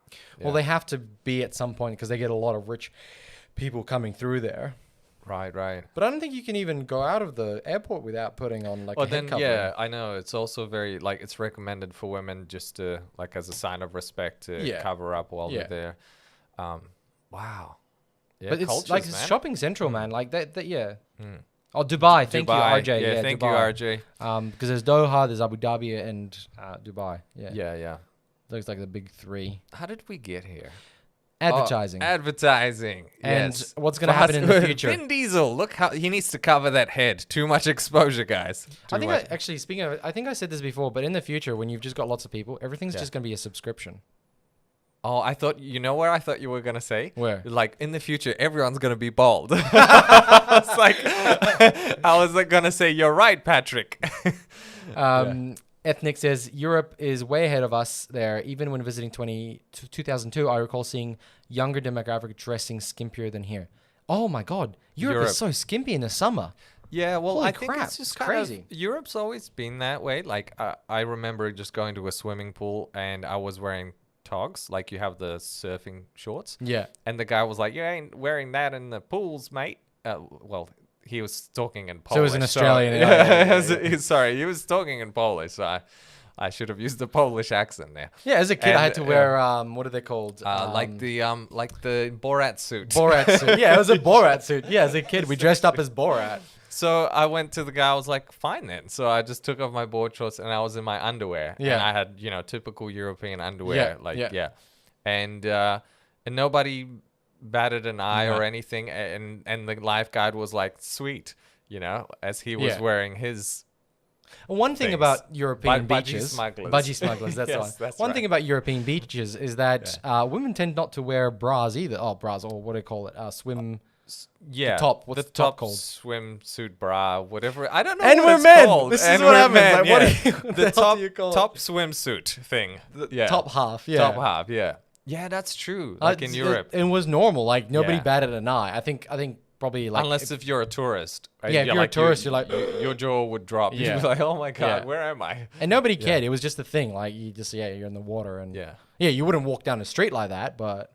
S1: Well, they have to be at some point because they get a lot of rich people coming through there.
S2: Right. Right.
S1: But I don't think you can even go out of the airport without putting on like
S2: Well,
S1: a head
S2: then,
S1: covering.
S2: yeah, I know. It's also very, like, it's recommended for women just to, like, as a sign of respect to
S1: Yeah.
S2: cover up while
S1: Yeah.
S2: they're there. Wow. Yeah,
S1: But it's
S2: cultures,
S1: like it's
S2: man.
S1: shopping central, man. Like that yeah.
S2: Mm.
S1: Oh, Dubai. Thank you,
S2: Dubai.
S1: RJ.
S2: Yeah, thank you,
S1: Dubai.
S2: RJ.
S1: Because there's Doha, there's Abu Dhabi, and Dubai. Yeah.
S2: Yeah, yeah.
S1: Looks like the big three.
S2: How did we get here?
S1: Advertising.
S2: Oh, advertising.
S1: And
S2: Yes.
S1: what's going to happen in the future?
S2: Vin Diesel, look how he needs to cover that head. Too much exposure, guys.
S1: I
S2: Too
S1: think
S2: much.
S1: actually, speaking of it, I think I said this before, but in the future, when you've just got lots of people, everything's
S2: Yeah.
S1: just going to be a subscription.
S2: Oh, I thought, you know where I thought you were going to say?
S1: Where?
S2: Like, in the future, everyone's going to be bald. I was like, I was like going to say, you're right, Patrick.
S1: Ethnic says Europe is way ahead of us there. Even when visiting 2002, I recall seeing younger demographic dressing skimpier than here. Oh my God, Europe
S2: Europe.
S1: is so skimpy in the summer.
S2: Yeah, well,
S1: Holy
S2: I think
S1: crap,
S2: it's just
S1: it's
S2: kind
S1: crazy.
S2: of, Europe's always been that way. Like, I remember just going to a swimming pool and I was wearing togs, like you have the surfing shorts.
S1: Yeah.
S2: And the guy was like, "You ain't wearing that in the pools, mate." Well, he was talking in Polish.
S1: So it was an Australian.
S2: Sorry, he was talking in Polish. So I should have used the Polish accent there.
S1: Yeah, as a kid, I had to
S2: And,
S1: wear what are they called?
S2: Like the Borat suit.
S1: Borat suit. Yeah, it was a Borat suit. Yeah, as a kid, we dressed up as Borat.
S2: So I went to the guy. I was like, "Fine then." So I just took off my board shorts and I was in my underwear.
S1: Yeah.
S2: And I had typical European underwear.
S1: Yeah,
S2: And nobody batted an eye
S1: No.
S2: or anything. And the lifeguard was like, "Sweet," as he was
S1: Yeah.
S2: wearing his.
S1: One thing
S2: Things.
S1: about European
S2: Budgie
S1: beaches,
S2: smugglers.
S1: budgie smugglers. That's
S2: Yes,
S1: right.
S2: that's
S1: One
S2: right.
S1: thing about European beaches is that women tend not to wear bras either. Oh, bras, or what do they call it? Swim.
S2: Yeah,
S1: top- what's the top called?
S2: Swimsuit bra, whatever. I don't know.
S1: And
S2: what
S1: we're
S2: it's
S1: men.
S2: called.
S1: This is
S2: And
S1: what
S2: we're
S1: happens.
S2: men,
S1: Like, what
S2: yeah.
S1: do you- what
S2: the
S1: the hell
S2: top
S1: do you call it?
S2: top swimsuit thing. Yeah,
S1: Top half. Yeah.
S2: top half. Yeah, yeah, that's true. Like in Europe,
S1: it was normal. Like nobody
S2: Yeah.
S1: batted an eye. I think probably like
S2: unless if you're a tourist. Right?
S1: Yeah, if you're a tourist, you're like-
S2: your jaw would drop.
S1: Yeah.
S2: You'd be like, oh my god,
S1: Yeah.
S2: where am I?
S1: and nobody cared. It was just a thing. Like you just you're in the water and
S2: Yeah.
S1: you wouldn't walk down the street like that, but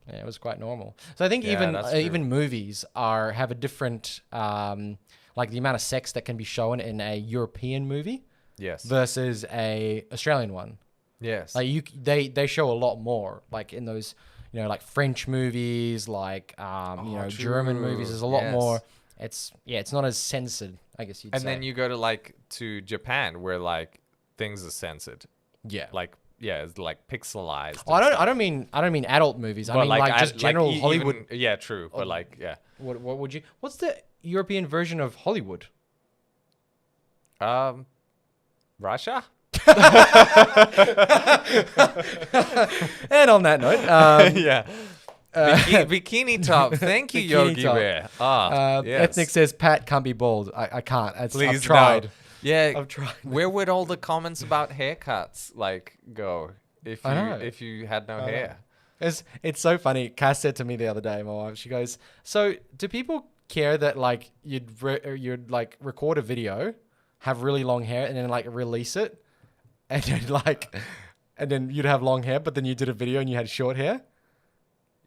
S1: yeah, it was quite normal. So I think
S2: Yeah, that's true.
S1: even movies have a different like the amount of sex that can be shown in a European movie
S2: Yes.
S1: versus a Australian one.
S2: Yes.
S1: Like they show a lot more like in those like French movies, like German
S2: true.
S1: movies. There's a lot
S2: Yes.
S1: more. It's not as censored, I guess you'd
S2: and
S1: say.
S2: then you go to Japan where like things are censored.
S1: yeah.
S2: Like it's like pixelized.
S1: Oh, I don't mean adult movies. I
S2: But
S1: mean like just general
S2: even-
S1: Hollywood.
S2: yeah, true. But like, yeah.
S1: What would you? What's the European version of Hollywood?
S2: Russia?
S1: And on that note,
S2: Yeah. Bikini top. Thank you,
S1: Bikini
S2: Yogi
S1: top.
S2: Bear. Yes.
S1: Ethnic says Pat can't be bald. I can't. I've
S2: Please
S1: tried.
S2: no. Yeah.
S1: I've tried.
S2: Where would all the comments about haircuts like go if
S1: I know.
S2: you had no hair?
S1: It's so funny. Cass said to me the other day, my wife, she goes, "So do people care that like you'd like record a video, have really long hair, and then like release it, and then you'd have long hair, but then you did a video and you had short hair?"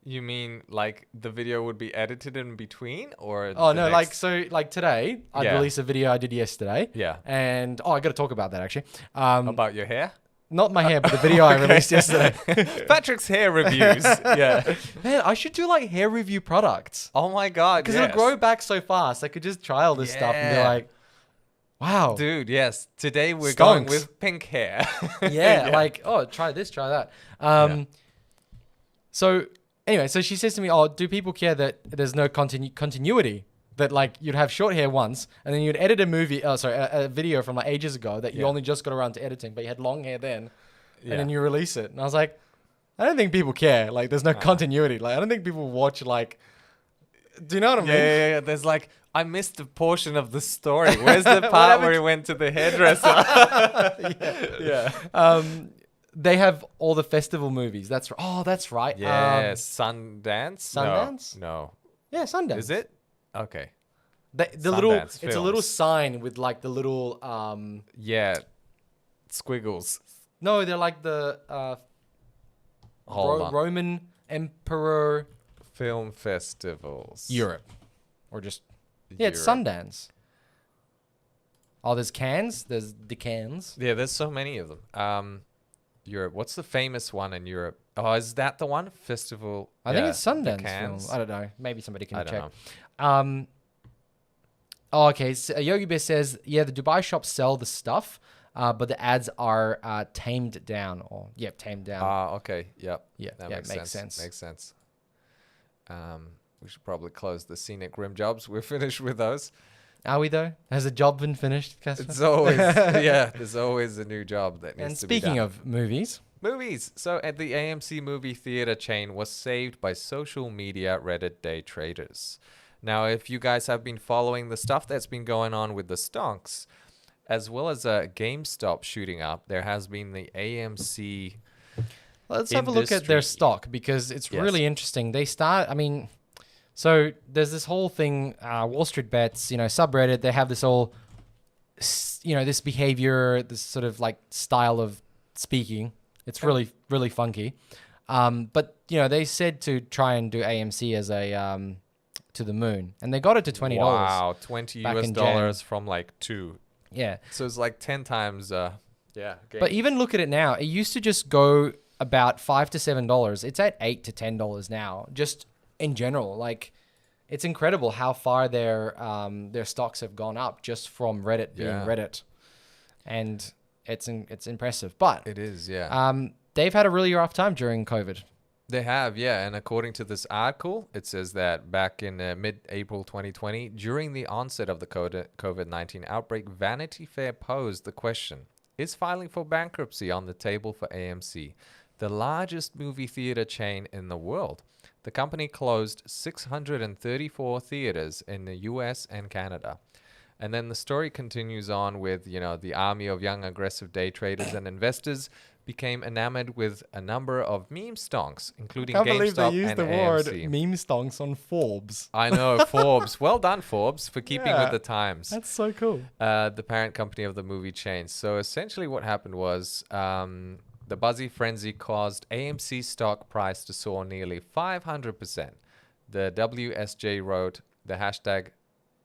S2: You mean like the video would be edited in between, or?
S1: Oh
S2: the
S1: no,
S2: next-
S1: like today, I'd
S2: Yeah.
S1: release a video I did yesterday.
S2: Yeah.
S1: And I got to talk about that actually.
S2: About your hair?
S1: Not my hair, but the video I released yesterday.
S2: Patrick's hair reviews. Yeah.
S1: Man, I should do like hair review products
S2: Oh my god.
S1: because
S2: yes.
S1: it'll grow back so fast. I could just try all this stuff and be
S2: Yeah.
S1: like, wow,
S2: Dude, yes. Today we're going
S1: Skunks.
S2: with pink hair.
S1: yeah, like try this, try that. So anyway, so she says to me, "Oh, do people care that there's no continuity that like you'd have short hair once, and then you'd edit a video from like ages ago that you only just got around to editing, but you had long hair then, and then you release it. And I was like, I don't think people care. Like, there's no continuity. Like, I don't think people watch like. Do you know what I mean?
S2: Yeah. There's like, I missed a portion of the story. Where's the part where he went to the hairdresser?
S1: They have all the festival movies. That's right.
S2: Yeah, Sundance.
S1: Sundance?
S2: No.
S1: Yeah, Sundance.
S2: Is it? Okay.
S1: The little. It's a little sign with like the little.
S2: Squiggles.
S1: No, they're like the
S2: Hold on.
S1: Roman Emperor.
S2: Film festivals.
S1: Europe, or just it's Sundance. Oh, there's Cannes. There's the Cannes.
S2: Yeah, there's so many of them. Europe. What's the famous one in Europe? Oh, is that the one? Festival.
S1: I think it's
S2: the
S1: Sundance
S2: Cannes.
S1: film. I don't know. Maybe somebody can
S2: I
S1: check.
S2: don't know.
S1: Okay. So Yogi Bear says, the Dubai shops sell the stuff, but the ads are tamed down. Tamed down.
S2: Okay. Yep.
S1: Yeah.
S2: That
S1: makes sense.
S2: Makes sense. We should probably close the scenic rim jobs. We're finished with those.
S1: Are we though? Has a job been finished, Casper?
S2: It's always there's always a new job that needs to be done.
S1: And speaking of movies.
S2: So at the AMC movie theater chain was saved by social media Reddit day traders. Now, if you guys have been following the stuff that's been going on with the stonks, as well as GameStop shooting up, there has been the AMC.
S1: Let's have a look at their stock because it's really interesting. So there's this whole thing, Wall Street Bets, subreddit, they have this all, this behavior, this sort of like style of speaking. It's really, really funky. But, they said to try and do AMC as a, to the moon. And they got it to $20.
S2: Wow, $20 from like 2.
S1: Yeah.
S2: So it's like 10 times,
S1: But even look at it now. It used to just go about $5 to $7. It's at $8 to $10 now. Just in general, like it's incredible how far their stocks have gone up just from Reddit being Reddit, and it's impressive. But
S2: it is, yeah.
S1: They've had a really rough time during COVID.
S2: They have, yeah. And according to this article, it says that back in mid-April 2020, during the onset of the COVID-19 outbreak, Vanity Fair posed the question: is filing for bankruptcy on the table for AMC, the largest movie theater chain in the world? The company closed 634 theaters in the US and Canada. And then the story continues on with, the army of young aggressive day traders and investors became enamored with a number of meme stonks, including GameStop and AMC. I can't believe they used the
S1: word meme stonks on Forbes.
S2: I know, Forbes. Well done, Forbes, for keeping with the times.
S1: That's so cool.
S2: The parent company of the movie chain. So essentially what happened was... the buzzy frenzy caused AMC stock price to soar nearly 500%. The WSJ wrote, the hashtag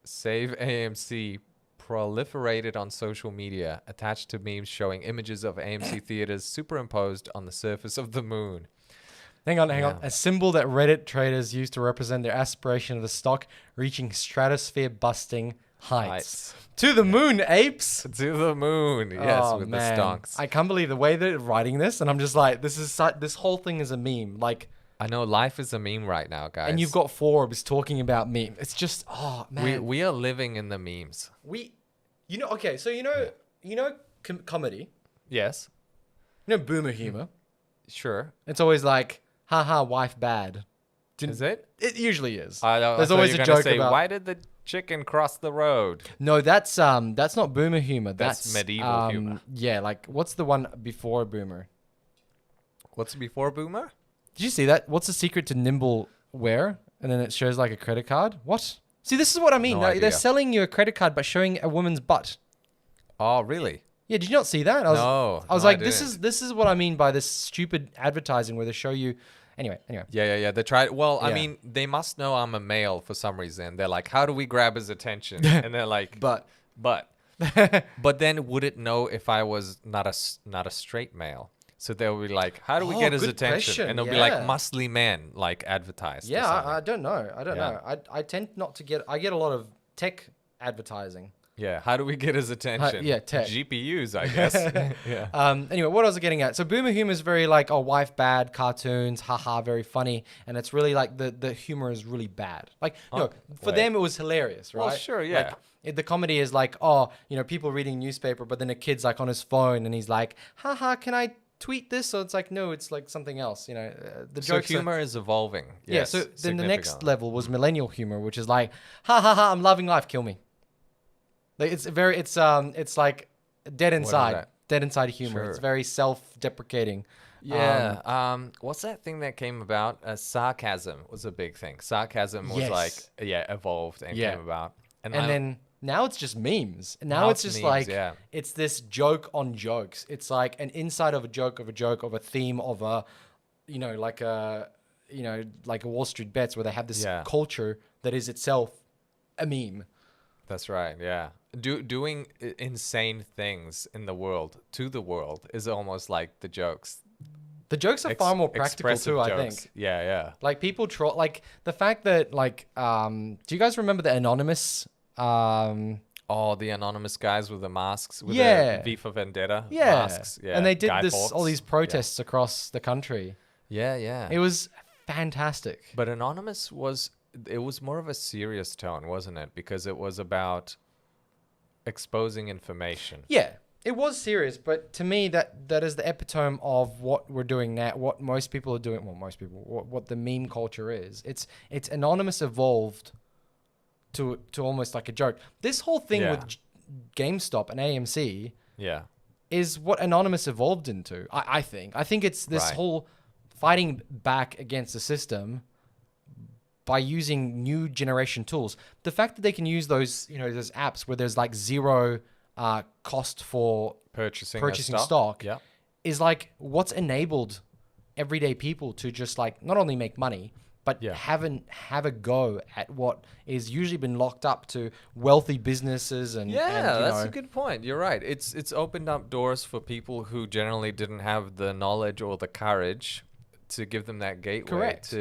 S2: #SaveAMC proliferated on social media, attached to memes showing images of AMC theaters superimposed on the surface of the moon.
S1: Hang on. A symbol that Reddit traders use to represent their aspiration of the stock reaching stratosphere-busting heights. To the moon, apes.
S2: To the moon, yes, with the stonks.
S1: I can't believe the way they're writing this, and I'm just like, this whole thing is a meme. Like,
S2: I know life is a meme right now, guys.
S1: And you've got Forbes talking about meme. It's just, man.
S2: We are living in the memes.
S1: Comedy.
S2: Yes.
S1: Boomer humor.
S2: Sure.
S1: It's always like, haha, wife bad.
S2: Is it?
S1: It usually is.
S2: There's always a joke about, why did the chicken cross the road?
S1: No, that's not boomer humor. That's
S2: medieval humor.
S1: Yeah, like what's the one before boomer?
S2: What's before boomer?
S1: Did you see that? What's the secret to nimble wear? And then it shows like a credit card. What? See, this is what I mean.
S2: No idea.
S1: They're selling you a credit card but showing a woman's butt.
S2: Oh, really?
S1: Yeah, did you not see that? I was like, this is what I mean by this stupid advertising where they show you. Anyway.
S2: Yeah. They tried. Well, I mean, they must know I'm a male for some reason. They're like, how do we grab his attention? And they're like, but. But then would it know if I was not a straight male? So they'll be like, how do we get his attention?
S1: Question.
S2: And they'll be like, muscly men, like advertised.
S1: Yeah, I don't know. I don't know. I tend not to get. I get a lot of tech advertising.
S2: Yeah. How do we get his attention?
S1: yeah, tech.
S2: GPUs, I guess. Yeah.
S1: Anyway, what I was getting at. So Boomer humor is very like, oh, wife bad, cartoons, haha, very funny. And it's really like the humor is really bad. Like, for
S2: wait.
S1: them, it was hilarious, right?
S2: Well, sure, yeah.
S1: Like, the comedy is like, oh, people reading newspaper, but then a kid's like on his phone and he's like, haha, can I tweet this? So it's like, no, it's like something else. The
S2: So
S1: jokes
S2: humor is evolving.
S1: yeah.
S2: Yes,
S1: So then the next
S2: significantly.
S1: level was millennial humor, which is like, ha ha ha, I'm loving life, kill me. Like it's like dead inside humor.
S2: Sure.
S1: It's very self-deprecating.
S2: Yeah. What's that thing that came about? Sarcasm was a big thing. Sarcasm was like,
S1: Yes.
S2: evolved and
S1: Yeah.
S2: came about.
S1: And then now it's just memes. And now
S2: Now
S1: it's
S2: it's
S1: just
S2: memes,
S1: like
S2: yeah.
S1: it's this joke on jokes. It's like an inside of a joke of a joke of a theme of a, like a Wall Street Bets where they have this
S2: Yeah.
S1: culture that is itself a meme.
S2: That's right. Yeah. Doing insane things in the world to the world is almost like the jokes.
S1: The jokes are far more practical
S2: Expressive
S1: too, I
S2: jokes.
S1: think.
S2: Yeah. Yeah.
S1: Like people troll, like the fact that do you guys remember the anonymous?
S2: Oh, the anonymous guys with the masks with
S1: Yeah.
S2: the V for Vendetta
S1: Yeah.
S2: masks. Yeah.
S1: And they did
S2: Guy
S1: all
S2: Fawkes.
S1: these protests across the country.
S2: Yeah. Yeah.
S1: It was fantastic.
S2: But anonymous was more of a serious tone, wasn't it? Because it was about exposing information.
S1: Yeah, it was serious, but to me that is the epitome of what we're doing now, what most people are doing. Well, most people, what the meme culture is. It's anonymous evolved to almost like a joke. This whole thing
S2: Yeah.
S1: with GameStop and AMC
S2: Yeah.
S1: is what anonymous evolved into. I think. I think it's this
S2: Right.
S1: whole fighting back against the system by using new generation tools. The fact that they can use those, those apps where there's like zero cost for
S2: Purchasing
S1: stock
S2: Yeah.
S1: is like what's enabled everyday people to just like not only make money, but
S2: Yeah.
S1: have a go at what is usually been locked up to wealthy businesses and
S2: Yeah,
S1: and,
S2: that's a good point. You're right. It's opened up doors for people who generally didn't have the knowledge or the courage to give them that gateway
S1: Correct.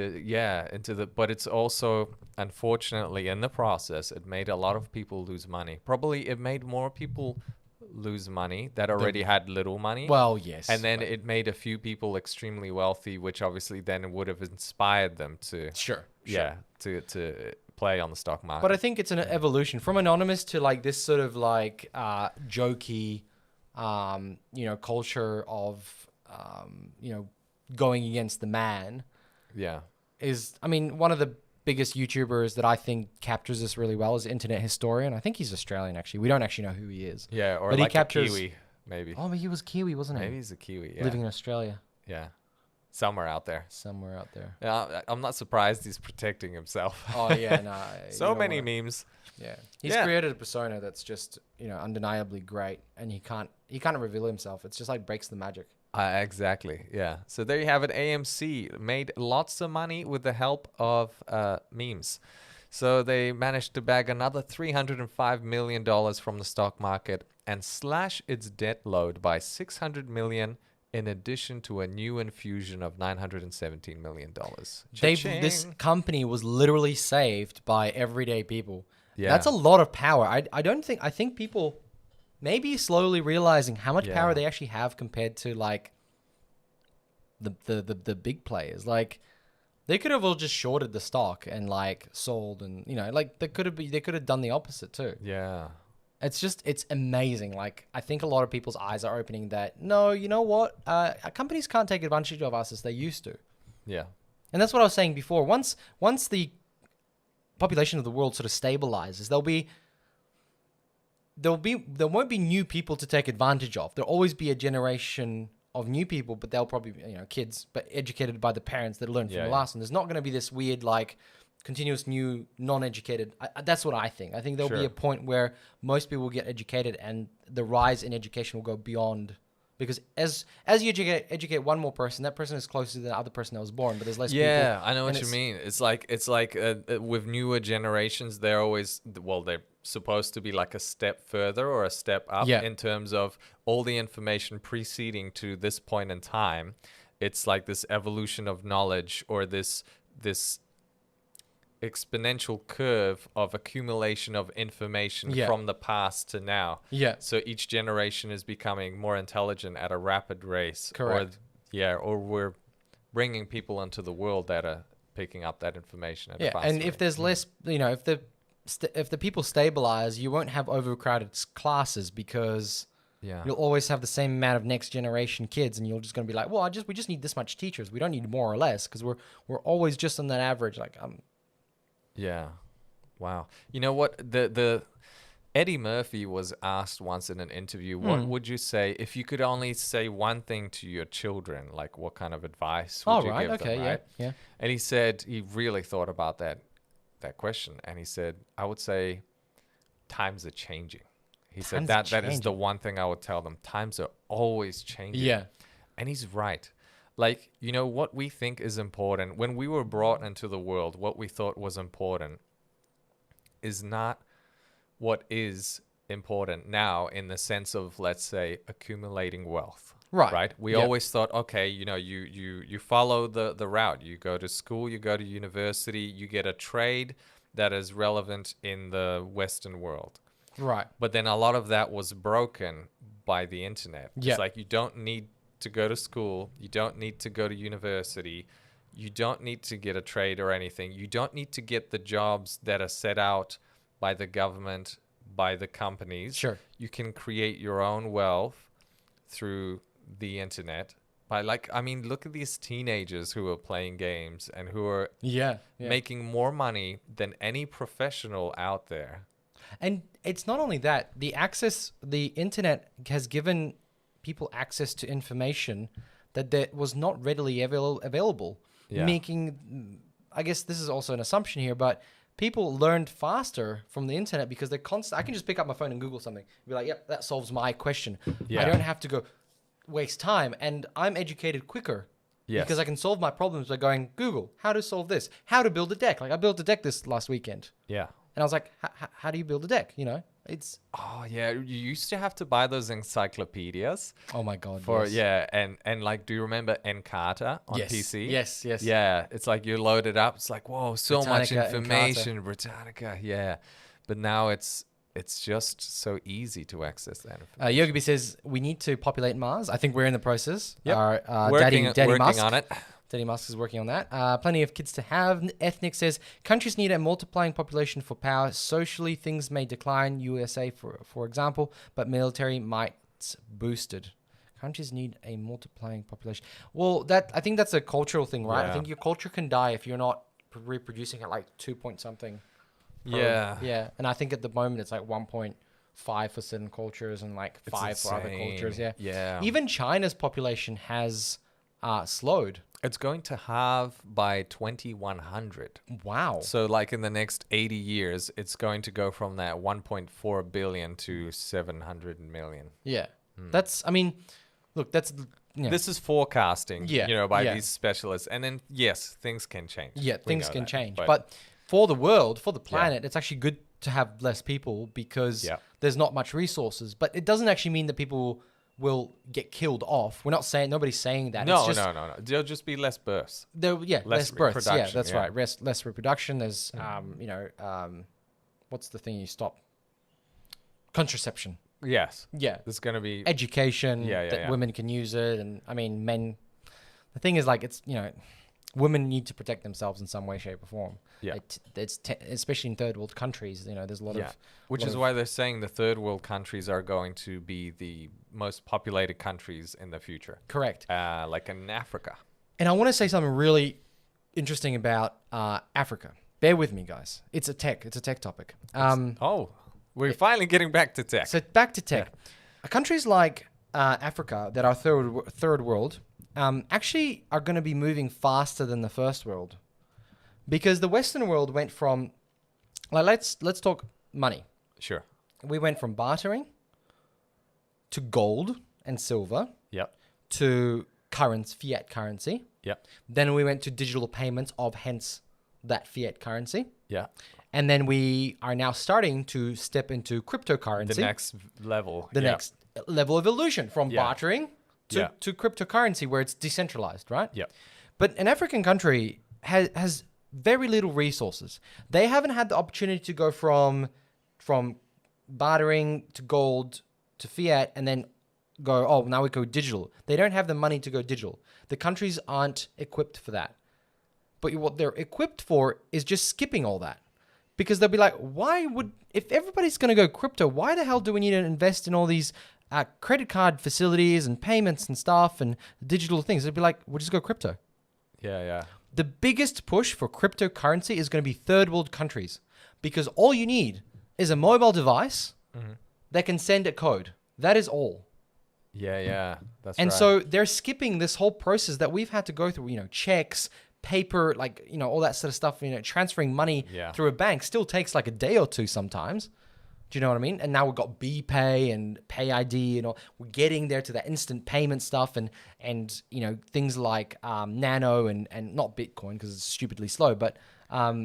S2: but it's also, unfortunately, in the process, it made a lot of people lose money. Probably it made more people lose money that already had little money.
S1: Well, yes.
S2: And then it made a few people extremely wealthy, which obviously then would have inspired them to
S1: sure.
S2: to play on the stock market.
S1: But I think it's an evolution from anonymous to like this sort of like jokey, culture of, going against the man
S2: yeah.
S1: is, I mean, one of the biggest YouTubers that I think captures this really well is Internet Historian. I think he's Australian, actually. We don't actually know who he is.
S2: Yeah, or
S1: But he
S2: like
S1: captures-
S2: a Kiwi, maybe.
S1: Oh, but he was Kiwi, wasn't he?
S2: Maybe he's a Kiwi, yeah.
S1: Living in Australia,
S2: Yeah. Somewhere out there.
S1: somewhere out there.
S2: Yeah, I'm not surprised he's protecting himself.
S1: Oh, yeah, no.
S2: So many memes.
S1: Yeah. He's
S2: Yeah.
S1: created a persona that's just, undeniably great, and he can't reveal himself. It's just like breaks the magic.
S2: Exactly. Yeah. So there you have it. AMC made lots of money with the help of memes. So they managed to bag another $305 million from the stock market and slash its debt load by $600 million, in addition to a new infusion of $917 million.
S1: This company was literally saved by everyday people.
S2: Yeah.
S1: That's a lot of power. I think people maybe slowly realizing how much power
S2: Yeah.
S1: they actually have compared to like the big players. Like they could have all just shorted the stock and like sold, and like they could have done the opposite too.
S2: Yeah.
S1: It's amazing. Like I think a lot of people's eyes are opening that no, you know what? Companies can't take advantage of us as they used to.
S2: Yeah.
S1: And that's what I was saying before. Once the population of the world sort of stabilizes, there won't be new people to take advantage of. There'll always be a generation of new people, but they'll probably be, kids, but educated by the parents that learned from
S2: Yeah,
S1: the
S2: yeah.
S1: last one. There's not going to be this weird, like, continuous new non-educated. That's what I think. I think there'll be
S2: Sure.
S1: a point where most people will get educated and the rise in education will go beyond. Because as you educate one more person, that person is closer to the other person that was born, but there's less people.
S2: Yeah, I know what
S1: and
S2: you
S1: it's-
S2: mean. It's like with newer generations, they're always they're supposed to be like a step further or a step up
S1: Yeah.
S2: in terms of all the information preceding to this point in time. It's like this evolution of knowledge or this exponential curve of accumulation of information
S1: Yeah.
S2: from the past to now.
S1: Yeah.
S2: So each generation is becoming more intelligent at a rapid race.
S1: Correct.
S2: Or we're bringing people into the world that are picking up that information at a
S1: Yeah,
S2: faster
S1: and
S2: rate.
S1: if there's less, if the people stabilize, you won't have overcrowded classes because
S2: Yeah.
S1: you'll always have the same amount of next generation kids, and you're just going to be like, well, we just need this much teachers. We don't need more or less because we're always just on that average. Like,
S2: Yeah. Wow. You know what? The Eddie Murphy was asked once in an interview, what would you say if you could only say one thing to your children? Like, what kind of advice would you give them, right?
S1: Yeah.
S2: And he said he really thought about that question, and he said, I would say times are changing. He said that is the one thing I would tell them. Times are always changing.
S1: Yeah.
S2: And he's right. Like, what we think is important, when we were brought into the world, what we thought was important is not what is important now in the sense of, let's say, accumulating wealth. Right. We always thought, okay, you follow the route. You go to school, you go to university, you get a trade that is relevant in the Western world.
S1: Right.
S2: But then a lot of that was broken by the internet.
S1: Yeah.
S2: It's like you don't need to go to school. You don't need to go to university. You don't need to get a trade or anything. You don't need to get the jobs that are set out by the government, by the companies.
S1: Sure.
S2: You can create your own wealth through the internet. Look at these teenagers who are playing games and who are making more money than any professional out there.
S1: And it's not only that, the internet has given people access to information that was not readily available.
S2: Yeah.
S1: Making, I guess this is also an assumption here, but people learned faster from the internet because they're constant. I can just pick up my phone and Google something. Be like, yep, that solves my question.
S2: Yeah.
S1: I don't have to go waste time, and I'm educated quicker.
S2: Yes.
S1: Because I can solve my problems by going, Google, how to solve this? How to build a deck. Like, I built a deck this last weekend.
S2: Yeah.
S1: And I was like, how do you build a deck? It's...
S2: Oh, yeah. You used to have to buy those encyclopedias.
S1: Oh, my God,
S2: yes.
S1: yes.
S2: Yeah, and like, do you remember Encarta on PC?
S1: Yes.
S2: Yeah, it's like you load it up. It's like, whoa, so much
S1: Britannica,
S2: information. Britannica, yeah. But now it's just so easy to access that information.
S1: Yogi B says, we need to populate Mars. I think we're in the process.
S2: Yep.
S1: Our
S2: working
S1: Musk,
S2: on it.
S1: Daddy Musk is working on that. Plenty of kids to have. Ethnic says, countries need a multiplying population for power. Socially, things may decline. USA, for example, but military might boosted. Countries need a multiplying population. Well, I think that's a cultural thing, right?
S2: Yeah.
S1: I think your culture can die if you're not reproducing at like 2 point something.
S2: Yeah.
S1: Yeah. And I think at the moment it's like 1.5 for certain cultures and like 5 for other cultures. Yeah.
S2: Yeah.
S1: Even China's population has slowed.
S2: It's going to halve by 2100.
S1: Wow.
S2: So like in the next 80 years, it's going to go from that 1.4 billion to 700 million.
S1: Yeah. That's, I mean, look, that's... Yeah.
S2: This is forecasting, by
S1: yeah.
S2: these specialists. And then, yes, things can change.
S1: Yeah,
S2: We
S1: things
S2: know
S1: can
S2: that,
S1: change. But for the world, for the planet, it's actually good to have less people because there's not much resources. But it doesn't actually mean that people will get killed off. We're not saying, nobody's saying that.
S2: No,
S1: it's just,
S2: no. There'll just be less births.
S1: Less births. Yeah, that's
S2: yeah.
S1: right. Less reproduction. There's, what's the thing you stop? Contraception.
S2: Yes.
S1: Yeah.
S2: There's going to be...
S1: Education that women can use it. And I mean, men, the thing is like, it's, women need to protect themselves in some way, shape or form.
S2: Yeah.
S1: Especially in third world countries, there's a lot of...
S2: Which is why they're saying the third world countries are going to be the most populated countries in the future.
S1: Correct.
S2: Like in Africa.
S1: And I want to say something really interesting about Africa. Bear with me, guys. It's a tech topic.
S2: We're finally getting back to tech.
S1: So back to tech. Countries like Africa that are third world actually are going to be moving faster than the first world, because the Western world went from, like, let's talk money.
S2: Sure.
S1: We went from bartering to gold and silver.
S2: Yep.
S1: To fiat currency.
S2: Yep.
S1: Then we went to digital payments of hence that fiat currency.
S2: Yeah.
S1: And then we are now starting to step into cryptocurrency.
S2: The next level.
S1: The next level of evolution from bartering to cryptocurrency, where it's decentralized, right?
S2: Yeah.
S1: But an African country has very little resources. They haven't had the opportunity to go from bartering to gold to fiat and then go, oh, now we go digital. They don't have the money to go digital. The countries aren't equipped for that. But what they're equipped for is just skipping all that. Because they'll be like, if everybody's going to go crypto, why the hell do we need to invest in all these credit card facilities and payments and stuff and digital things? They'd be like, we'll just go crypto.
S2: Yeah.
S1: The biggest push for cryptocurrency is going to be third world countries. Because all you need is a mobile device that can send a code. That is all.
S2: Yeah. That's
S1: and
S2: right.
S1: so they're skipping this whole process that we've had to go through, checks, paper, all that sort of stuff, transferring money through a bank still takes like a day or two sometimes. Do you know what I mean? And now we've got BPay and Pay ID and all. We're getting there to that instant payment stuff and things like Nano and not Bitcoin because it's stupidly slow, but 2.1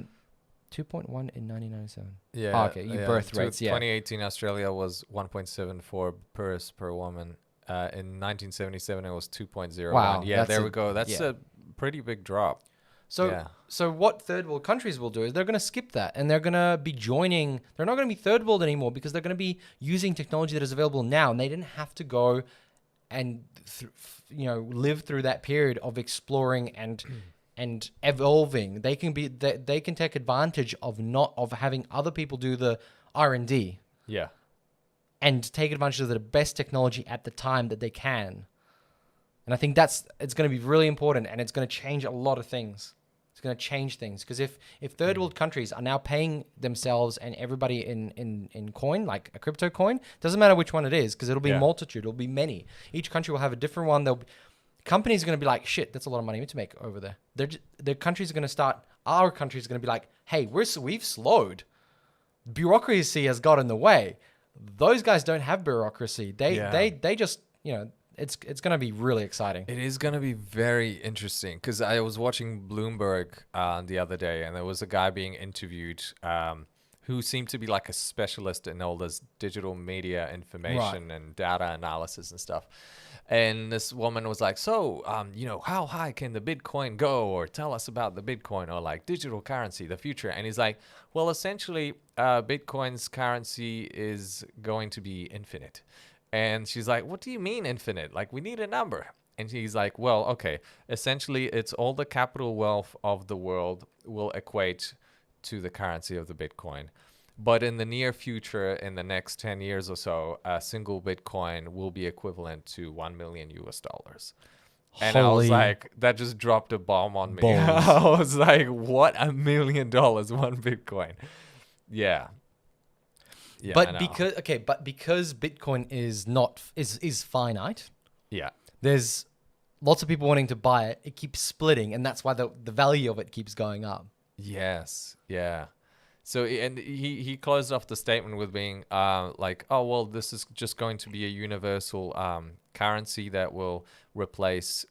S1: in 1997.
S2: Yeah.
S1: Oh, okay, birth rates,
S2: 2018 Australia was 1.74 births per woman. In 1977 it was 2.01.
S1: Wow,
S2: Yeah, there we go. That's a pretty big drop.
S1: So what third world countries will do is they're going to skip that and they're going to be joining. They're not going to be third world anymore because they're going to be using technology that is available now, and they didn't have to go and live through that period of exploring and evolving. They can take advantage of having other people do the R&D.
S2: Yeah.
S1: And take advantage of the best technology at the time that they can. And I think it's going to be really important, and it's going to change a lot of things. It's going to change things because if third world countries are now paying themselves and everybody in coin, like a crypto coin, doesn't matter which one it is because it'll be a multitude, it'll be many. Each country will have a different one. Companies are going to be like, shit, that's a lot of money to make over there. Their countries are going to start. Our country is going to be like, hey, we've slowed. Bureaucracy has got in the way. Those guys don't have bureaucracy. They just it's going to be really exciting.
S2: It is going to be very interesting because I was watching Bloomberg the other day, and there was a guy being interviewed who seemed to be like a specialist in all this digital media information and data analysis and stuff. And this woman was like, so, how high can the Bitcoin go? Or tell us about the Bitcoin or like digital currency, the future. And he's like, well, essentially, Bitcoin's currency is going to be infinite. And she's like, what do you mean infinite? Like, we need a number. And he's like, well, okay, essentially, it's all the capital wealth of the world will equate to the currency of the Bitcoin. But in the near future, in the next 10 years or so, a single Bitcoin will be equivalent to $1 million. And I was like, that just dropped a bomb on me. I was like, what? $1 million, one Bitcoin. Yeah.
S1: But because Bitcoin is finite.
S2: Yeah.
S1: There's lots of people wanting to buy it. It keeps splitting, and that's why the value of it keeps going up.
S2: Yes. Yeah. So, and he closed off the statement with being like, oh, well, this is just going to be a universal currency that will replace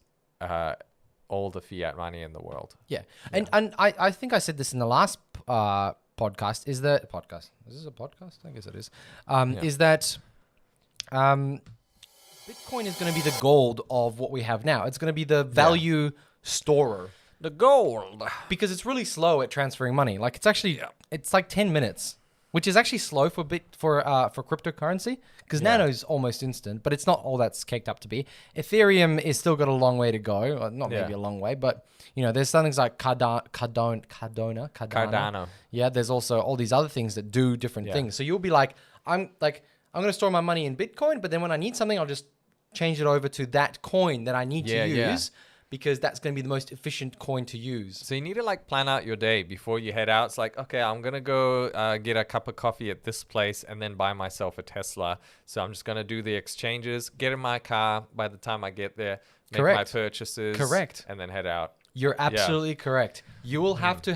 S2: all the fiat money in the world.
S1: Yeah. And I think I said this in the last podcast. Is this a podcast? I guess it is. Is that Bitcoin is going to be the gold of what we have now. It's going to be the value storer.
S2: The gold.
S1: Because it's really slow at transferring money. Like it's like 10 minutes, which is actually slow for cryptocurrency because Nano is almost instant, but it's not all that's caked up to be. Ethereum is still got a long way to go. Not maybe a long way, but there's some things like Cardano. Yeah, there's also all these other things that do different things. So you'll be like, I'm going to store my money in Bitcoin, but then when I need something, I'll just change it over to that coin that I need to use. Because that's going to be the most efficient coin to use.
S2: So you need to like plan out your day before you head out. It's like, okay, I'm going to go get a cup of coffee at this place and then buy myself a Tesla. So I'm just going to do the exchanges, get in my car by the time I get there, make my purchases.
S1: Correct.
S2: And then head out.
S1: You're absolutely correct. You will have to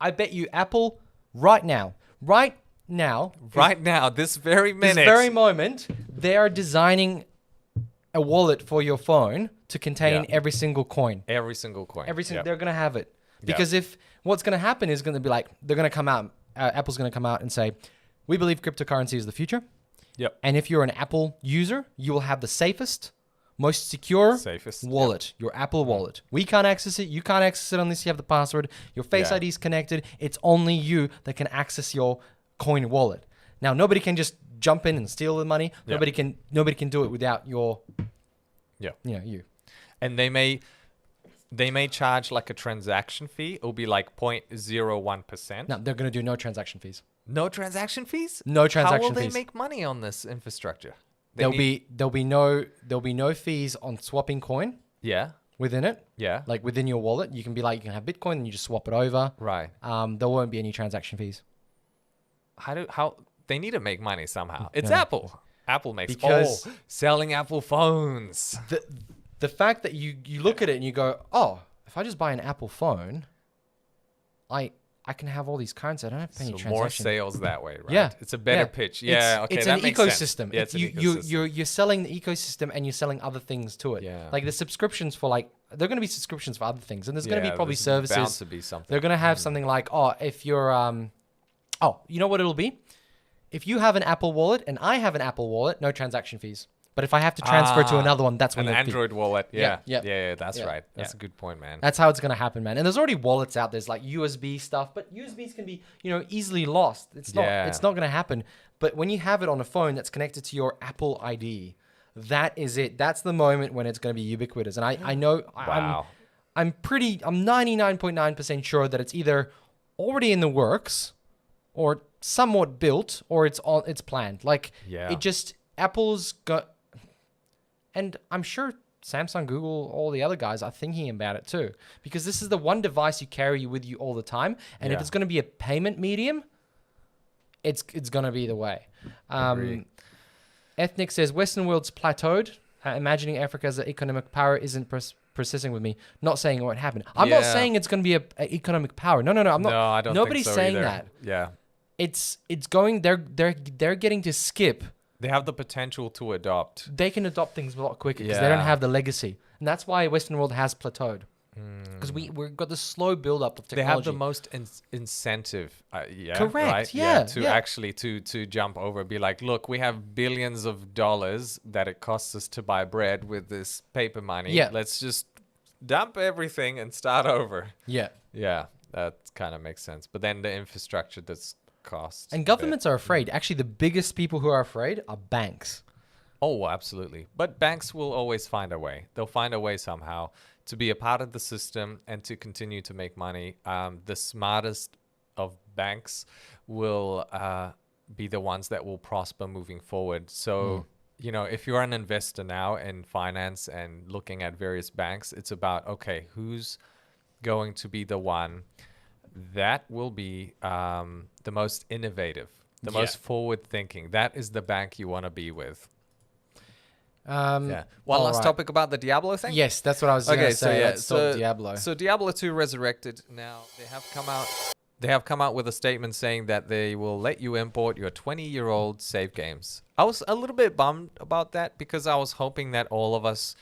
S1: I bet you Apple right now,
S2: this very minute.
S1: This very moment, they are designing a wallet for your phone to contain every single coin.
S2: Every single coin.
S1: They're going to have it. Because if what's going to happen is going to be like, they're going to come out, Apple's going to come out and say, we believe cryptocurrency is the future.
S2: Yep.
S1: And if you're an Apple user, you will have the safest, most secure
S2: Safest, yep.
S1: wallet, your Apple wallet. We can't access it. You can't access it unless you have the password. Your Face
S2: Yeah.
S1: ID is connected. It's only you that can access your coin wallet. Now, nobody can just jump in and steal the money.
S2: Yeah.
S1: Nobody can do it without your,
S2: Yeah.
S1: you.
S2: And they may charge like a transaction fee. It'll be like 0.01%.
S1: No, they're going to do no transaction fees.
S2: No transaction fees?
S1: No transaction
S2: How will
S1: fees.
S2: they make money on this infrastructure?
S1: There'll be no fees on swapping coin
S2: Yeah.
S1: within it.
S2: Yeah.
S1: Like within your wallet, you can have Bitcoin and you just swap it over.
S2: Right.
S1: There won't be any transaction fees.
S2: How they need to make money somehow. It's
S1: Yeah.
S2: Apple. Apple makes
S1: Because-
S2: selling Apple phones.
S1: The fact that you look at it and you go, oh, if I just buy an Apple phone, I can have all these currency. I don't have to pay any
S2: So more
S1: transaction.
S2: sales that way, right?
S1: Yeah.
S2: It's a better pitch. Yeah, okay,
S1: It's
S2: that
S1: an
S2: makes
S1: ecosystem.
S2: sense. Yeah, it's an ecosystem.
S1: You're selling the ecosystem and you're selling other things to it.
S2: Yeah.
S1: Like the subscriptions for they're going to be subscriptions for other things, and there's going to be probably
S2: there's bound
S1: services.
S2: to be something.
S1: They're going to have something like, if you're you know what it'll be? If you have an Apple wallet and I have an Apple wallet, no transaction fees. But if I have to transfer to another one, that's when
S2: An
S1: there'll be.
S2: Android wallet. Yeah.
S1: Yeah.
S2: That's
S1: Yeah,
S2: right. That's
S1: yeah.
S2: a good point, man.
S1: That's how it's going to happen, man. And there's already wallets out. There's like USB stuff, but USBs can be, easily lost. It's not going to happen. But when you have it on a phone that's connected to your Apple ID, that is it. That's the moment when it's going to be ubiquitous. And I know
S2: Wow.
S1: I'm 99.9% sure that it's either already in the works or somewhat built or it's planned. Like
S2: Yeah.
S1: Apple's got, and I'm sure Samsung, Google, all the other guys are thinking about it too, because this is the one device you carry with you all the time. And if
S2: Yeah.
S1: it's going to be a payment medium, it's going to be the way.
S2: Agree.
S1: Ethnic says Western world's plateaued. Imagining Africa as an economic power isn't persisting with me. Not saying it won't happen. I'm not
S2: Yeah. saying
S1: saying it's going to be a economic power. No. I'm not.
S2: No, I don't
S1: Nobody's
S2: think so
S1: saying
S2: either.
S1: that.
S2: Yeah.
S1: It's going. They're getting to skip.
S2: They have the potential to adopt.
S1: They can adopt things a lot quicker because they don't
S2: Yeah.
S1: have the legacy, and that's why Western world has plateaued. Because we've got the slow build up of
S2: They
S1: technology.
S2: have the most incentive,
S1: Correct,
S2: right?
S1: yeah,
S2: to
S1: yeah.
S2: actually to jump over, be like, look, we have billions of dollars that it costs us to buy bread with this paper money.
S1: Yeah.
S2: Let's just dump everything and start over.
S1: Yeah.
S2: Yeah, that kind of makes sense. But then the infrastructure that's cost.
S1: And governments are afraid. Actually, the biggest people who are afraid are banks.
S2: Oh, absolutely. But banks will always find a way. They'll find a way somehow to be a part of the system and to continue to make money. The smartest of banks will be the ones that will prosper moving forward. So, if you're an investor now in finance and looking at various banks, it's about, okay, who's going to be the one that will be the most innovative, the most forward thinking. That is the bank you want to be with. Yeah. One
S1: all
S2: last
S1: right.
S2: topic about the Diablo thing.
S1: Yes, that's what I was going to say. Let's talk Diablo.
S2: So Diablo 2 Resurrected. Now they have come out. They have come out with a statement saying that they will let you import your 20-year-old save games. I was a little bit bummed about that because I was hoping that all of us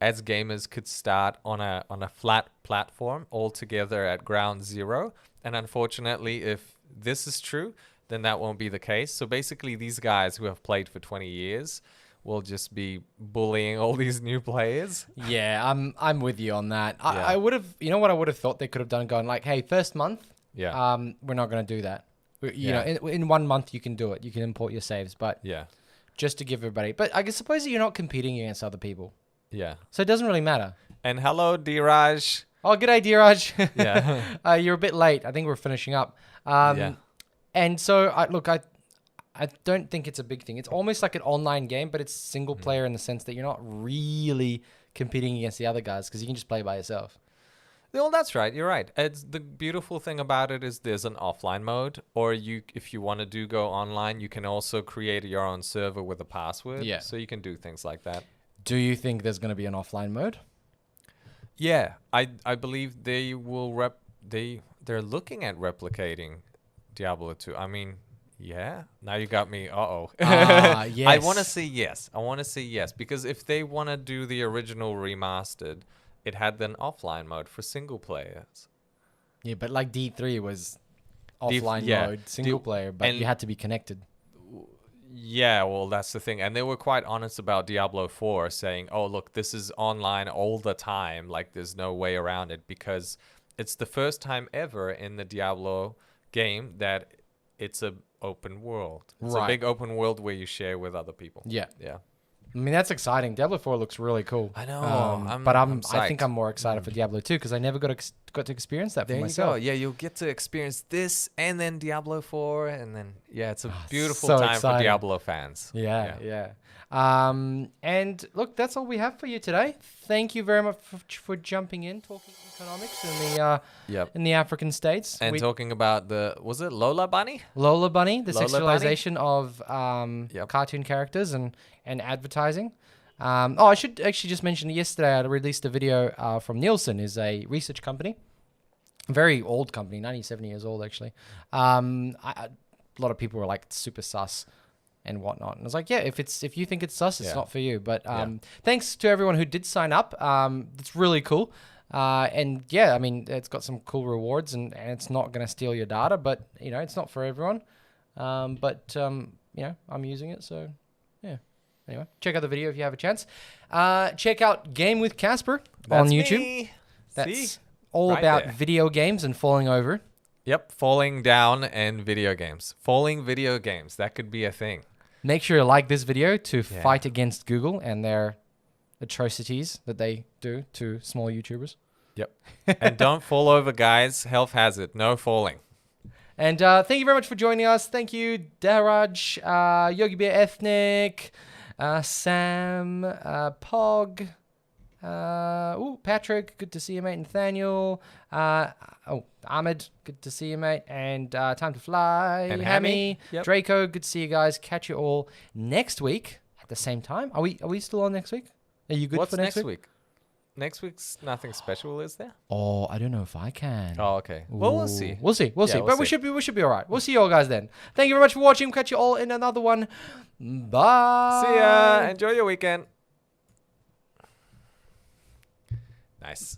S2: as gamers could start on a flat platform all together at ground zero. And unfortunately, if this is true, then that won't be the case. So basically, these guys who have played for 20 years will just be bullying all these new players.
S1: Yeah, I'm with you on that.
S2: Yeah.
S1: I would have, what I would have thought they could have done, going like, hey, first month,
S2: Yeah.
S1: we're not going to do that. You
S2: Yeah.
S1: know, in 1 month you can do it. You can import your saves, but
S2: Yeah.
S1: just to give everybody. But I guess suppose you're not competing against other people,
S2: Yeah.
S1: so it doesn't really matter.
S2: And hello, Diraj.
S1: Oh, g'day, Diraj.
S2: Yeah.
S1: You're a bit late. I think we're finishing up.
S2: Yeah.
S1: And so I don't think it's a big thing. It's almost like an online game, but it's single player in the sense that you're not really competing against the other guys because you can just play by yourself.
S2: Well, that's right. You're right. It's the beautiful thing about it is there's an offline mode, or if you want to go online, you can also create your own server with a password.
S1: Yeah.
S2: So you can do things like that.
S1: Do you think there's going to be an offline mode?
S2: Yeah, I believe they will they're looking at replicating Diablo 2. I mean, yeah. Now you got me.
S1: Yes.
S2: I want to say yes. I want to say yes because if they want to do the original remastered, it had an offline mode for single players.
S1: Yeah, but like D3 was offline
S2: yeah.
S1: mode, single player, but
S2: and-
S1: you had to be connected.
S2: Yeah, well, that's the thing. And they were quite honest about Diablo 4, saying, oh, look, this is online all the time. Like, there's no way around it, because it's the first time ever in the Diablo game that it's a open world. It's a
S1: Right.
S2: big open world where you share with other people.
S1: Yeah.
S2: Yeah.
S1: I mean, that's exciting. Diablo 4 looks really cool.
S2: I know.
S1: But
S2: I'm
S1: I think
S2: psyched.
S1: I'm more excited for Diablo 2 because I never got to experience that
S2: There
S1: for
S2: you
S1: myself.
S2: go. Yeah, you'll get to experience this and then Diablo 4. And then, yeah, it's a beautiful
S1: so
S2: time
S1: exciting.
S2: for Diablo fans.
S1: Yeah. And look, that's all we have for you today. Thank you very much for jumping in, talking economics
S2: Yep.
S1: in the African states.
S2: And talking about was it Lola Bunny?
S1: Lola Bunny, the
S2: Lola Bunny?
S1: sexualization of
S2: Yep.
S1: cartoon characters and advertising. I should actually just mention yesterday I released a video from Nielsen, is a research company. Very old company, 97 years old actually. A lot of people were like super sus and whatnot. And I was like, yeah, if you think it's sus, it's
S2: Yeah.
S1: not for you. But thanks to everyone who did sign up. It's really cool. And yeah, I mean, it's got some cool rewards and it's not going to steal your data, but you know, it's not for everyone. But you know, I'm using it. So yeah. Anyway, check out the video if you have a chance. Check out Game with Casper on
S2: That's
S1: YouTube.
S2: me.
S1: That's
S2: See?
S1: all
S2: Right
S1: about
S2: there.
S1: video games and falling over.
S2: Yep, falling down and video games. Falling video games. That could be a thing.
S1: Make sure to like this video to
S2: Yeah.
S1: fight against Google and their atrocities that they do to small YouTubers.
S2: Yep. And don't fall over, guys. Health hazard. No falling.
S1: And thank you very much for joining us. Thank you, Daraj, Yogi Bear Ethnic, Sam, Pog, Patrick, good to see you, mate. Nathaniel, Ahmed, good to see you, mate. And Time to Fly,
S2: And
S1: Hammy,
S2: Hammy, yep.
S1: Draco, good to see you guys. Catch you all next week at the same time. Are we still on next week? Are you good
S2: What's
S1: for next week?
S2: Next week's nothing special, is there?
S1: Oh, I don't know if I can.
S2: Oh, okay. Well, we'll
S1: Ooh.
S2: see.
S1: We'll see.
S2: Yeah,
S1: But
S2: we'll
S1: we
S2: see.
S1: should be all right. We'll see you all guys then. Thank you very much for watching. Catch you all in another one. Bye.
S2: See ya. Enjoy your weekend. Nice.